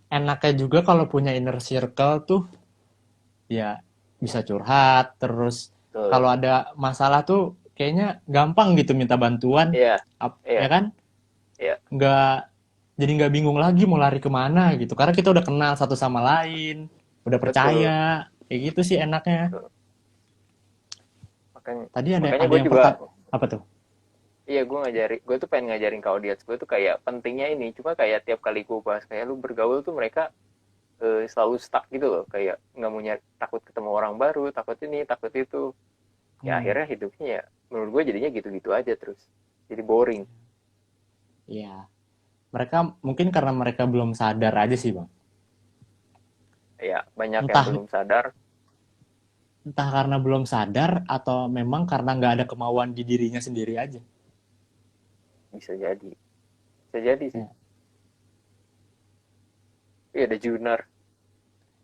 Enaknya juga kalau punya inner circle tuh, ya bisa curhat, terus Betul. kalau ada masalah tuh kayaknya gampang gitu minta bantuan, Iya, iya, ya kan? iya. Nggak, jadi nggak bingung lagi mau lari kemana gitu, karena kita udah kenal satu sama lain, udah Betul. percaya, kayak gitu sih enaknya. Betul. Makanya Tadi ada makanya ada gue yang juga, apa tuh? iya, gue tuh pengen ngajarin ke audiens gue tuh kayak pentingnya ini. Cuma kayak tiap kali gue bahas kayak lu bergaul tuh mereka selalu stuck gitu loh, kayak nggak mau nyari, takut ketemu orang baru, takut ini, takut itu. Ya Hmm, akhirnya hidupnya ya menurut gue jadinya gitu-gitu aja terus. Jadi boring. iya. Mereka mungkin karena mereka belum sadar aja sih, Bang. Ya banyak yang Entah belum sadar, entah karena belum sadar atau memang karena nggak ada kemauan di dirinya sendiri aja. bisa jadi. Bisa jadi sih. Ya. Iya, ada Junar.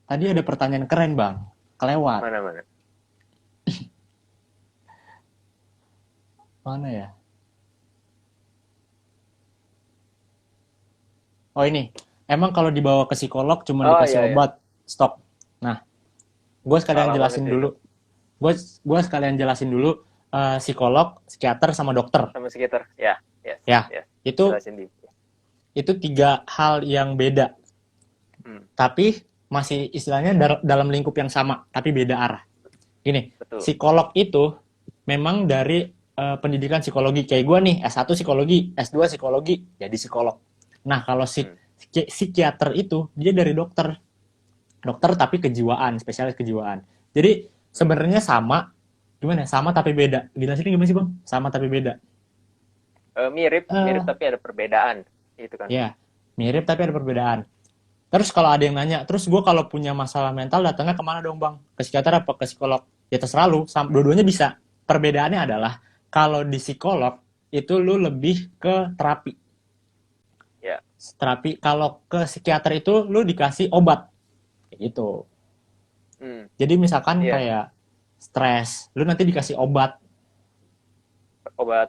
Tadi ada pertanyaan keren, Bang. Kelewat. Mana-mana. Mana ya? Oh ini. Emang kalau dibawa ke psikolog cuma Oh dikasih iya ya. obat, stop. Nah, gue sekalian Salah banget jelasin itu. dulu. Gue sekalian jelasin dulu psikolog, psikiater sama dokter. Sama sekitar. Ya, yes, Ya, yes. itu Jelasin di. itu tiga hal yang beda, Hmm, tapi masih istilahnya dalam lingkup yang sama, tapi beda arah. Gini, betul. psikolog itu memang dari pendidikan psikologi. Kayak gue nih, S1 psikologi, S2 psikologi, jadi psikolog. Nah, kalau Hmm, psikiater itu, dia dari dokter. Dokter tapi kejiwaan, spesialis kejiwaan. Jadi, hmm. sebenarnya sama, gimana ya? Sama tapi beda. Jelasin gimana sih, Bang? Sama tapi beda. Mirip, mirip Eh, tapi ada perbedaan. Itu kan. ya, mirip tapi ada perbedaan. Terus kalau ada yang nanya, terus gue kalau punya masalah mental datangnya kemana dong, Bang? Ke psikiater apa ke psikolog? Ya terserah lu, dua-duanya bisa. Perbedaannya adalah kalau di psikolog itu lu lebih ke terapi. Ya. Terapi kalau ke psikiater itu lu dikasih obat kayak gitu. Hmm, Jadi misalkan iya. kayak stres, lu nanti dikasih Obat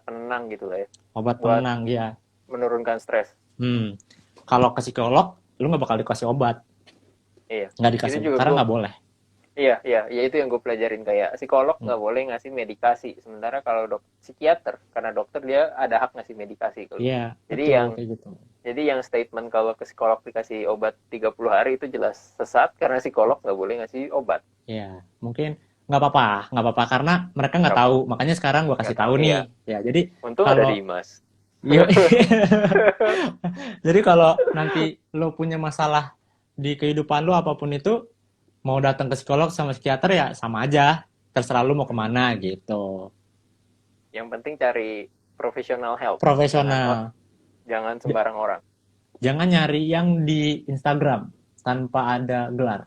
penenang gitu lah ya. obat Buat penenang ya. menurunkan stres. Hmm. Kalau ke psikolog, lu nggak bakal dikasih obat, Iya. nggak Itu dikasih juga karena gue. nggak boleh. Iya, iya, ya itu yang gue pelajarin, kayak psikolog Hmm. nggak boleh ngasih medikasi. Sementara kalau psikiater, karena dokter dia ada hak ngasih medikasi kalau. Iya, Jadi betul yang kayak gitu. Jadi yang statement kalau ke psikolog dikasih obat 30 hari itu jelas sesat karena psikolog nggak boleh ngasih obat. Ya, mungkin nggak apa-apa karena mereka nggak Nggak, tahu. Makanya sekarang gua nggak kasih tahu. tahu Iya. nih. Ya, jadi Untung ada kalau Dimas. yuk, jadi kalau nanti lo punya masalah di kehidupan lo apapun itu, mau datang ke psikolog sama psikiater ya sama aja. Terserah lo mau kemana gitu. Yang penting cari professional help. Profesional. Jangan J- sembarang orang. Jangan nyari yang di Instagram tanpa ada gelar.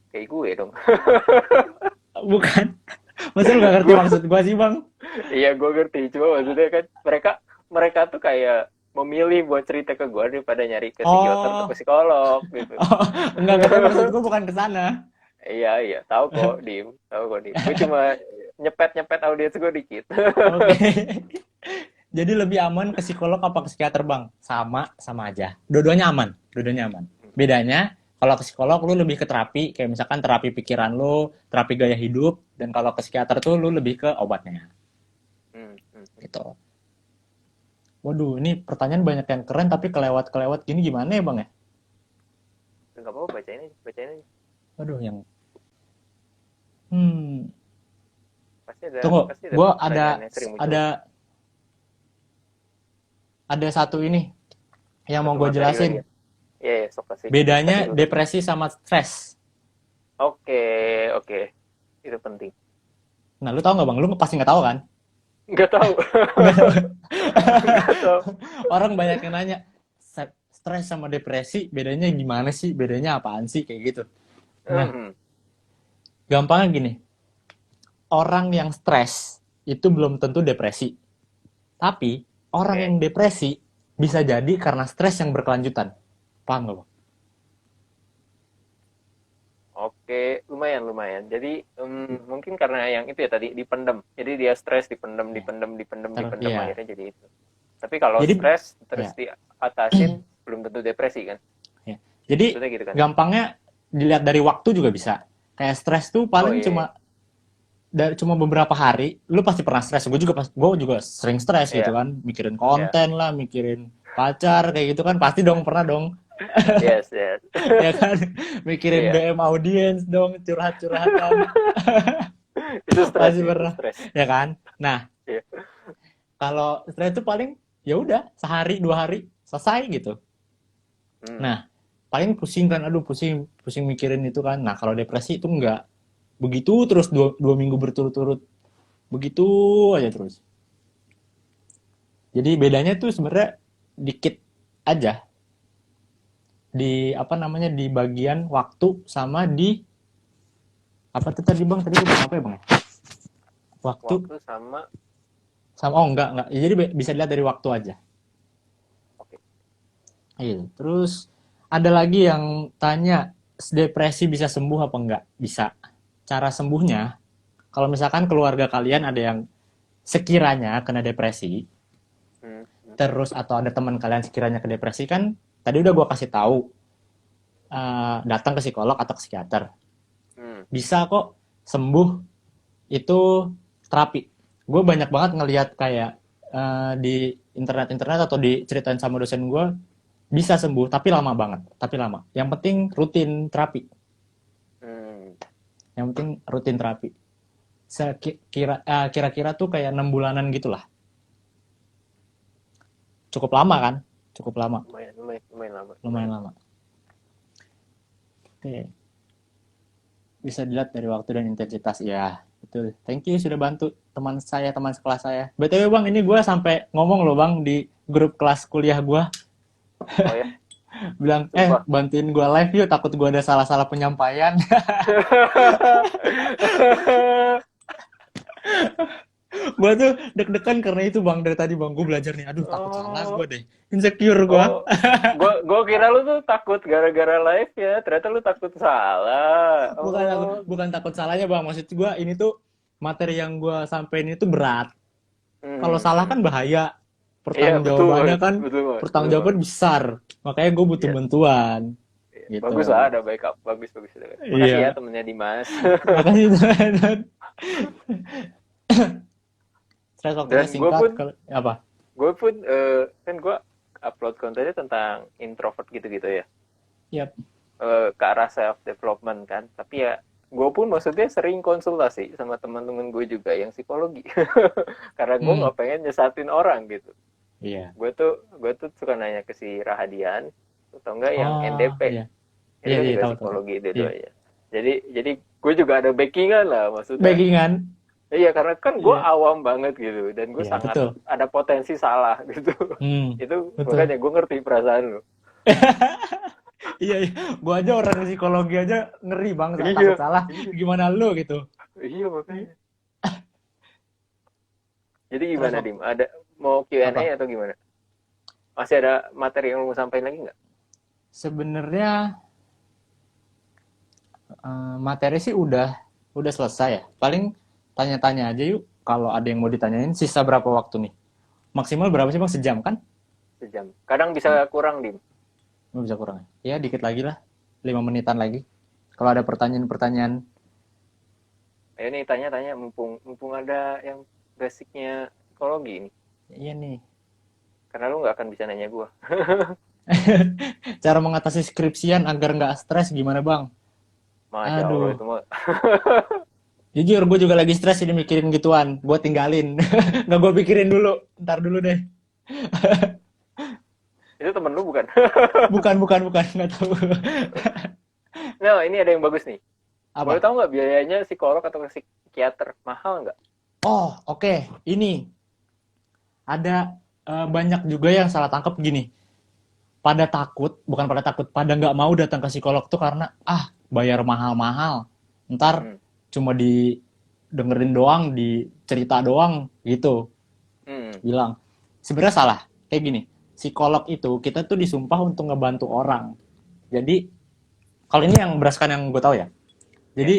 Kayak gue dong. Bukan. Masa lu gak ngerti gue maksud gua sih, Bang? iya gue ngerti cuma maksudnya kan mereka mereka tuh kayak memilih buat cerita ke gue daripada nyari ke psikiater atau ke Oh, psikolog gitu. oh, enggak, tapi maksud gua bukan ke sana. Iya iya tahu kok Dim, tahu kok Dim. Gue cuma nyepet nyepet audiens gue dikit. Oke. Jadi lebih aman ke psikolog apa ke psikiater, Bang? Sama aja. Dua-duanya aman, dua-duanya aman. Bedanya kalau ke psikolog lu lebih ke terapi, kayak misalkan terapi pikiran lu, terapi gaya hidup, dan kalau ke psikiater tuh lu lebih ke obatnya, Hmm, hmm. gitu. Waduh, ini pertanyaan banyak yang keren tapi kelewat-kelewat gini gimana ya, Bang ya? Nggak apa-apa bacain aja. Waduh, yang hmm, Pasti ada tunggu, pasti ada gua pertanyaan yang sering muncul. ada satu ini yang mau Satu gue materi lagi jelasin. ya. Iya iya sok kasih Bedanya dulu. depresi sama stres. Oke oke itu penting. Nah, lu tahu nggak, Bang? Lu pasti nggak tahu kan? Nggak tahu. Nggak tahu. Nggak tahu. Orang banyak yang nanya, stres sama depresi bedanya gimana sih? Bedanya apaan sih? Kayak gitu. Nah, Hmm, gampangnya gini. Orang yang stres itu belum tentu depresi. Tapi, orang oke yang depresi bisa jadi karena stres yang berkelanjutan. Paham nggak, Bang? oke lumayan lumayan. Jadi mungkin karena yang itu ya tadi dipendem. Jadi dia stres dipendem Ya. dipendem dipendem dipendem Ya. akhirnya jadi itu. Tapi kalau Jadi, stres terus ya. diatasin belum tentu depresi kan? Ya. Jadi, Maksudnya gitu kan? gampangnya dilihat dari waktu juga bisa. Kayak stres tuh Oh paling iya iya. cuma beberapa hari, lu pasti pernah stres. Gue juga sering stres gitu Iya kan, mikirin iya. konten lah, mikirin pacar kayak gitu kan, pasti dong pernah dong, Yes yes. ya kan, mikirin Iya. BM audiens dong, curhat-curhatan, Itu stres pasti sih itu pernah, stres. ya kan. Nah, Iya. kalau stres itu paling ya udah sehari 2 hari selesai gitu. Hmm. Nah, paling pusing kan, aduh pusing pusing mikirin itu kan. Nah, kalau depresi itu enggak begitu terus, dua minggu berturut-turut begitu aja terus. Jadi bedanya tuh sebenarnya dikit aja di apa namanya, di bagian waktu sama di apa tuh tadi, Bang? Tadi gue bilang apa ya, Bang? Waktu Waktu sama sama, oh enggak. Ya, jadi bisa dilihat dari waktu aja. oke. Iya. Terus ada lagi yang tanya, depresi bisa sembuh apa enggak? Bisa. Cara sembuhnya, kalau misalkan keluarga kalian ada yang sekiranya kena depresi, Hmm. Hmm. terus atau ada teman kalian sekiranya ke depresi kan, tadi udah gue kasih tahu, datang ke psikolog atau ke psikiater. Hmm. Bisa kok sembuh itu terapi. Gue banyak banget ngelihat kayak di internet atau diceritain sama dosen gue, bisa sembuh tapi lama banget, tapi lama. Yang penting rutin terapi. Hmm. Yang penting rutin terapi. Kira-kira tuh kayak 6 bulanan gitulah. Cukup lama kan? Cukup lama, Lumayan lumayan lumayan lama. lumayan lama. Oke, bisa dilihat dari waktu dan intensitas. Ya, betul. Thank you sudah bantu teman saya, teman sekelas saya. BTW, Bang, ini gue sampai ngomong loh, Bang, di grup kelas kuliah gue. Oh ya. Bilang, Sumpah. bantuin gue live yuk, takut gue ada salah-salah penyampaian. Gue tuh deg-degan karena itu, Bang, dari tadi, Bang. Gue belajar nih, aduh takut salah gue Oh, deh. Insecure gue. oh, gua kira lu tuh takut gara-gara live ya, ternyata lu takut salah. Oh, Bukan takut salahnya, Bang. Maksud gue ini tuh materi yang gue sampein itu berat. Kalau salah hmm. kan bahaya. Iya betul Pertanggungjawabannya banget, kan, betul banget, betul pertanggungjawaban banget. besar. Makanya gue butuh Iya, bantuan. iya. Gitu. Bagus lah, ada backup, bagus bagus. Makasih ya Iya. temennya Dimas. Makasih, teman. Stres waktunya Dan gue singkat. pun, Kalau apa? gue pun kan gue upload kontennya tentang introvert gitu-gitu ya, Yap. ke arah self development kan. Tapi ya gue pun maksudnya sering konsultasi sama teman-teman gue juga yang psikologi karena gue Hmm. nggak pengen nyesatin orang gitu. Iya. Gue tuh suka nanya ke si Rahadian atau enggak yang Oh, NDP, iya. itu Iya, kan iya, juga tahu, tahu, tahu. psikologi Iya. dua-duanya. Jadi gue juga ada backingan lah maksudnya. Backingan. Iya karena kan gue Iya. awam banget gitu dan gue Iya, sangat betul. ada potensi salah gitu. Hmm. Itu Betul. makanya gue ngerti perasaan lu. Iya, iya. Gua aja orang psikologi aja ngeri bang, Iya, takut salah. iya, Gimana lu gitu? iya makanya. Jadi Terus gimana Dim? Ada mau Q&A apa? atau gimana? Masih ada materi yang mau sampaikan lagi nggak? Sebenarnya materi sih udah selesai ya. Paling tanya-tanya aja yuk. Kalau ada yang mau ditanyain, sisa berapa waktu nih? Maksimal berapa sih bang? Sejam kan? Sejam. Kadang bisa kurang Dim. Nggak bisa kurang ya? Ya dikit lagi lah. 5 menitan lagi. Kalau ada pertanyaan-pertanyaan, Ayo nih tanya-tanya mumpung mumpung ada yang basicnya psikologi ini. iya nih. Karena lu nggak akan bisa nanya gue. Cara mengatasi skripsian agar nggak stres gimana bang? Masya Allah Aduh, itu mah. jujur gue juga lagi stres ini mikirin gituan. Gue tinggalin. Nggak gue pikirin dulu. Ntar dulu deh. Itu temen lu bukan? Bukan, bukan, bukan. Nggak tahu. Nah ini ada yang bagus nih. Boleh Apa? tahu nggak biayanya psikolog atau psikiater? Mahal nggak? Oh, oke. Ini ada banyak juga yang salah tangkap gini. Pada takut, bukan pada takut, pada nggak mau datang ke psikolog tuh karena bayar mahal-mahal. Ntar Hmm. cuma didengerin doang, dicerita doang gitu. Hmm. Bilang. Sebenarnya salah. Kayak gini. Psikolog itu kita tuh disumpah untuk ngebantu orang. Jadi kalau ini yang berdasarkan yang gue tahu ya. Ya. Jadi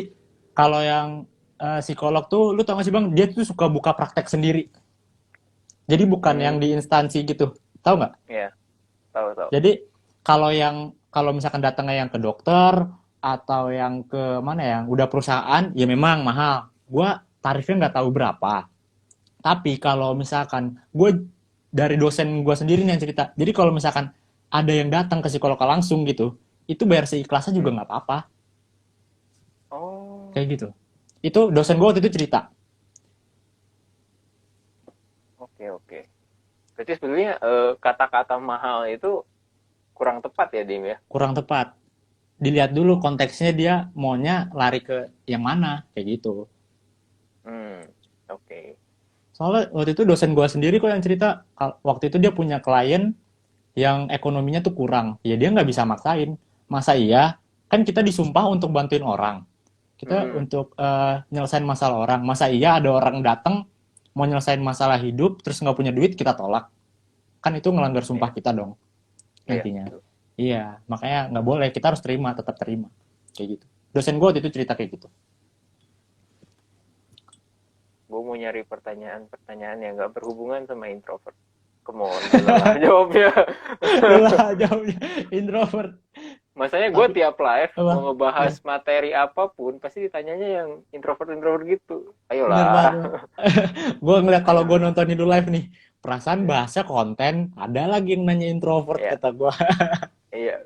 kalau yang psikolog tuh, lu tau gak sih bang, dia tuh suka buka praktek sendiri. Jadi bukan yang Hmm. di instansi gitu, tahu nggak? Ya. Tahu tahu. Jadi kalau misalkan datangnya yang ke dokter atau yang ke mana yang udah perusahaan, ya memang mahal. Gua tarifnya nggak tahu berapa. Tapi kalau misalkan gue dari dosen gue sendiri nih yang cerita. Jadi kalau misalkan ada yang datang ke psikolog langsung gitu, itu bayar seikhlasnya juga Hmm. nggak apa-apa. Oh. Kayak gitu. Itu dosen gue waktu itu cerita. Oke oke. Berarti sebenarnya kata-kata mahal itu kurang tepat ya Dim ya? Kurang tepat. Dilihat dulu konteksnya dia maunya lari ke yang mana. Kayak gitu. Hmm. Oke. Soalnya waktu itu dosen gue sendiri kok yang cerita. Waktu itu dia punya klien yang ekonominya tuh kurang. Ya dia nggak bisa maksain. Masa iya? Kan kita disumpah untuk bantuin orang. Kita Hmm. untuk nyelesain masalah orang. Masa iya ada orang datang mau nyelesain masalah hidup terus nggak punya duit kita tolak? Kan itu ngelanggar sumpah Iya. kita dong Iya. intinya. Iya, makanya nggak boleh. Kita harus terima, tetap terima. Kayak gitu. Dosen gue waktu itu cerita kayak gitu. Gue mau nyari pertanyaan-pertanyaan yang nggak berhubungan sama introvert. Come on, gue lelah jawabnya. Lelah jauhnya introvert. Masanya gue Tapi tiap live apa? mau Ya, ngebahas materi apapun, pasti ditanyanya yang introvert-introvert gitu. bener banget. Ayolah. Gue ngeliat kalau gue Ayolah. nonton itu live nih, perasaan bahasa konten, ada lagi yang nanya introvert Ya, kata gue. iya.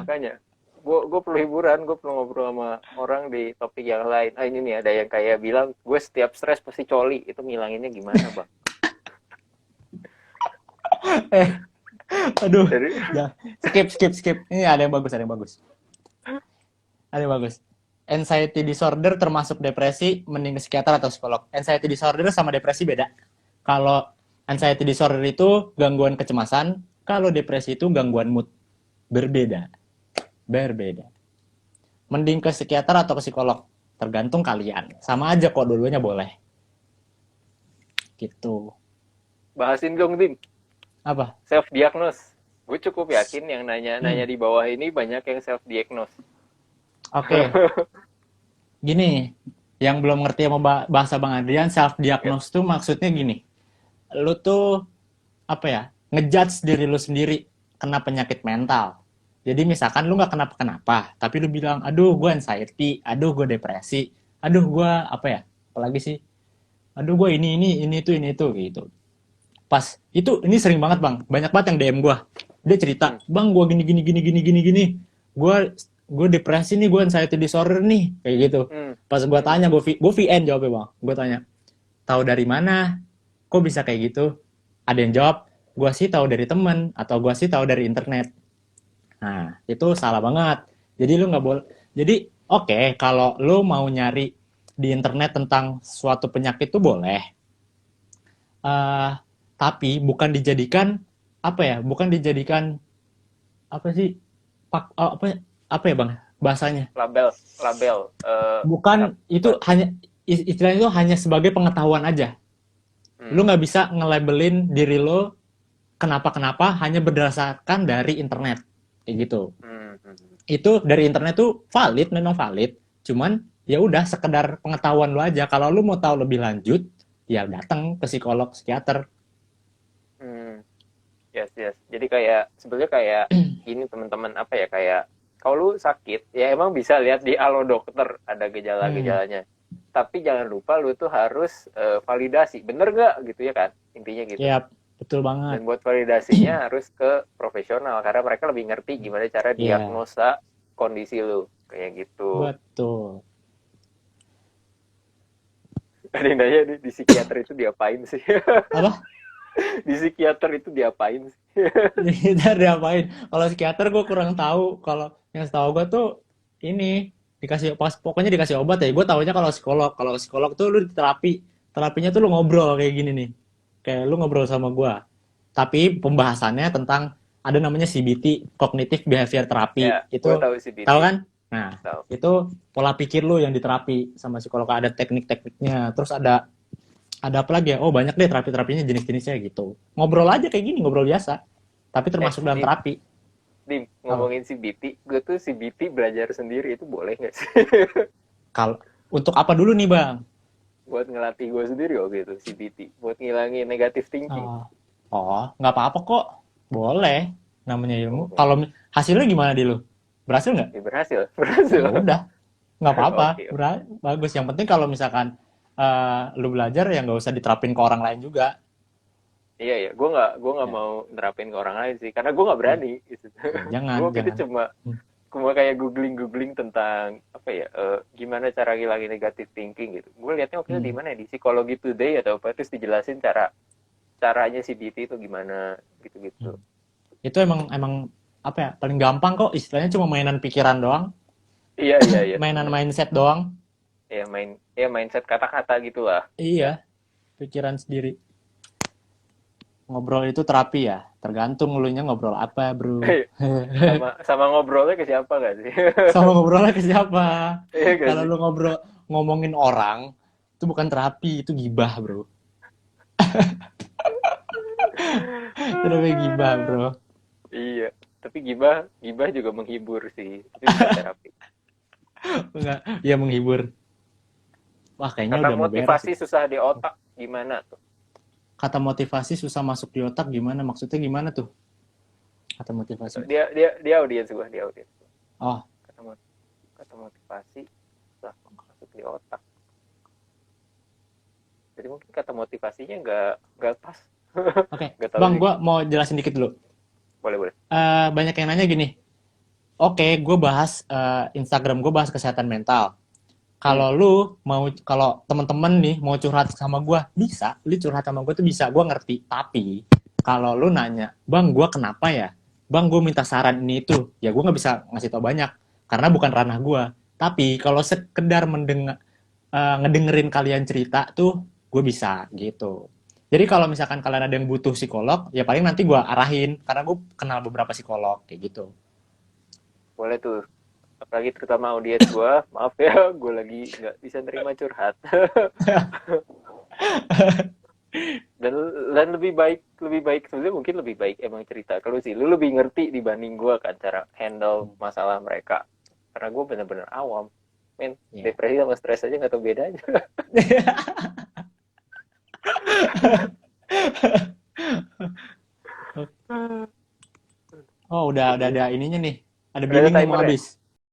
Makanya, gue perlu hiburan, gue perlu ngobrol sama orang di topik yang lain. Ah ini nih ada yang kayak bilang, gue setiap stres pasti coli. Itu ngilanginnya gimana bang? eh, aduh, Dari ya. Skip, skip, skip. Ini ada yang bagus, ada yang bagus. Ada yang bagus. Anxiety disorder termasuk depresi, mending ke psikiater atau psikolog. Anxiety disorder sama depresi beda. Kalau anxiety disorder itu gangguan kecemasan, kalau depresi itu gangguan mood. Berbeda. Berbeda. Mending ke psikiater atau ke psikolog. Tergantung kalian. Sama aja kok, dua-duanya boleh. Gitu. bahasin dong, Dim. Apa? Self-diagnose. Gue cukup yakin yang Hmm. nanya-nanya di bawah ini banyak yang self-diagnose. Oke. Gini. Yang belum ngerti sama bahasa Bang Adrian, Ya. self-diagnose tuh maksudnya gini. Lu tuh, apa ya, ngejudge diri lu sendiri kena penyakit mental. Jadi misalkan lu nggak kenapa-kenapa, tapi lu bilang, aduh gue anxiety, aduh gue depresi, aduh gue apa ya, apalagi sih, aduh gue ini itu gitu. Pas itu ini sering banget bang, banyak banget yang DM gue. Dia cerita, Hmm. bang gue gini gini gini gini gini gini, gue depresi nih, gue anxiety disorder nih, kayak gitu. Hmm. Pas gue Hmm. tanya, gue VN jawabnya bang, gue tanya, tahu dari mana? Kok bisa kayak gitu? Ada yang jawab, gue sih tahu dari temen, atau gue sih tahu dari internet. Nah itu salah banget. Jadi lu nggak boleh. Jadi oke, kalau lu mau nyari di internet tentang suatu penyakit itu boleh. Eh, tapi bukan dijadikan apa ya? Bukan dijadikan apa sih? Apa apa ya bang? Bahasanya. Label, label. Bukan itu Apa? hanya istilahnya itu hanya sebagai pengetahuan aja. Lu Hmm. nggak bisa nge-labelin diri lo kenapa-kenapa hanya berdasarkan dari internet kayak gitu. Hmm. Hmm. Itu dari internet tuh valid, memang valid, cuman ya udah sekedar pengetahuan lu aja. Kalau lu mau tahu lebih lanjut ya datang ke psikolog, psikiater. Hmm. Yes, yes. Jadi kayak sebenarnya kayak gini teman-teman, apa ya, kayak kalau lu sakit ya emang bisa lihat di Alo Dokter ada Hmm, gejala-gejalanya. Tapi jangan lupa lu tuh harus validasi. Bener nggak gitu ya kan? Intinya gitu. ya betul banget. Dan buat validasinya harus ke profesional karena mereka lebih ngerti gimana cara Ya, diagnosa kondisi lu kayak gitu. betul. Ada yang nanya nih, di psikiater itu diapain sih? Apa? Di psikiater itu diapain sih? Kita diapain? Kalau psikiater gue kurang tahu. Kalau yang setahu gue tuh ini dikasih pas pokoknya dikasih obat ya. Gue taunya kalau psikolog. Kalau psikolog tuh lu di terapi. Terapinya tuh lu ngobrol kayak gini nih. Kayak lu ngobrol sama gue. Tapi pembahasannya tentang ada namanya CBT, Cognitive Behavior Therapy. Ya, gue Itu tahu tahu CBT. kan? Nah, Tahu. itu pola pikir lu yang diterapi sama psikolog. Ada teknik-tekniknya. Terus ada apa lagi ya? Oh, banyak deh terapi-terapinya jenis-jenisnya gitu. Ngobrol aja kayak gini, ngobrol biasa. Tapi termasuk dalam Dim, terapi. Dim, Apa? ngomongin CBT, gue tuh CBT belajar sendiri itu boleh nggak sih? Kalau untuk apa dulu nih, Bang? Buat ngelatih gue sendiri oh gitu, CBT. Buat ngilangin negatif thinking. Oh, oh, nggak apa-apa kok. Boleh. Namanya ilmu. Oh, Kalau hasilnya gimana di lu? Berhasil nggak? ya berhasil, berhasil. Ya udah, nggak apa-apa. Oke, oke. Bagus. Yang penting kalau misalkan lu belajar ya nggak usah diterapin ke orang lain juga. Iya ya, gue nggak Ya, mau nerapin ke orang lain sih, karena gue nggak ya, berani. Gitu. ya jangan, Gue waktu itu jangan. cuma Hmm, cuma kayak googling tentang apa ya, gimana cara ngilangin negatif thinking gitu. Gue liatnya waktu itu di hmm, mana ya, di Psikologi Today atau apa, terus dijelasin caranya CBT itu gimana gitu-gitu. hmm. Itu emang emang apa ya? Paling gampang kok. Istilahnya cuma mainan pikiran doang, Iya iya iya, mainan benar. mindset doang. Ya mindset kata-kata gitulah. Ya. Iya, pikiran sendiri. Ngobrol itu terapi ya. Tergantung lu nya ngobrol apa, bro. sama sama ngobrolnya ke siapa gak sih? Sama ngobrolnya ke siapa. Iya gak Kalau sih? lu ngobrol ngomongin orang, itu bukan terapi, itu gibah, bro. Itu namanya gibah, bro. Iya, tapi gibah gibah juga menghibur sih, tapi bukan terapi. Enggak, ya menghibur. Wah, kayaknya Kata udah mau beres motivasi nih. susah di otak gimana tuh? Kata motivasi susah masuk di otak gimana? Maksudnya gimana tuh? Kata motivasi. Dia audiens gua, dia audiens. Oh, Kata kata motivasi susah masuk di otak. Jadi mungkin kata motivasinya nggak pas. oke. Nggak tahu Bang, sih. gua mau jelasin dikit dulu. Boleh boleh. Banyak yang nanya gini. Oke, gue bahas Instagram gue bahas kesehatan mental. Hmm. Kalau teman-teman nih mau curhat sama gue bisa, lu curhat sama gue tuh bisa, gue ngerti. Tapi kalau lu nanya, bang gue kenapa ya, bang gue minta saran ini itu, ya gue nggak bisa ngasih tau banyak karena bukan ranah gue. Tapi kalau sekedar ngedengerin kalian cerita tuh gue bisa gitu. Jadi kalau misalkan kalian ada yang butuh psikolog, ya paling nanti gue arahin karena gue kenal beberapa psikolog kayak gitu. Boleh tuh. Apalagi terutama audiens gua, maaf ya, gue lagi nggak bisa nerima curhat. dan dan lebih baik sebenarnya, mungkin lebih baik emang cerita kalau sih lu lebih ngerti dibanding gue kan cara handle masalah mereka, karena gue bener-bener awam men. Ya. Depresi sama stres aja nggak tahu bedanya. Oh, udah Gitu. ada ininya nih. Ada Udah ada billing nih mau timernya. habis.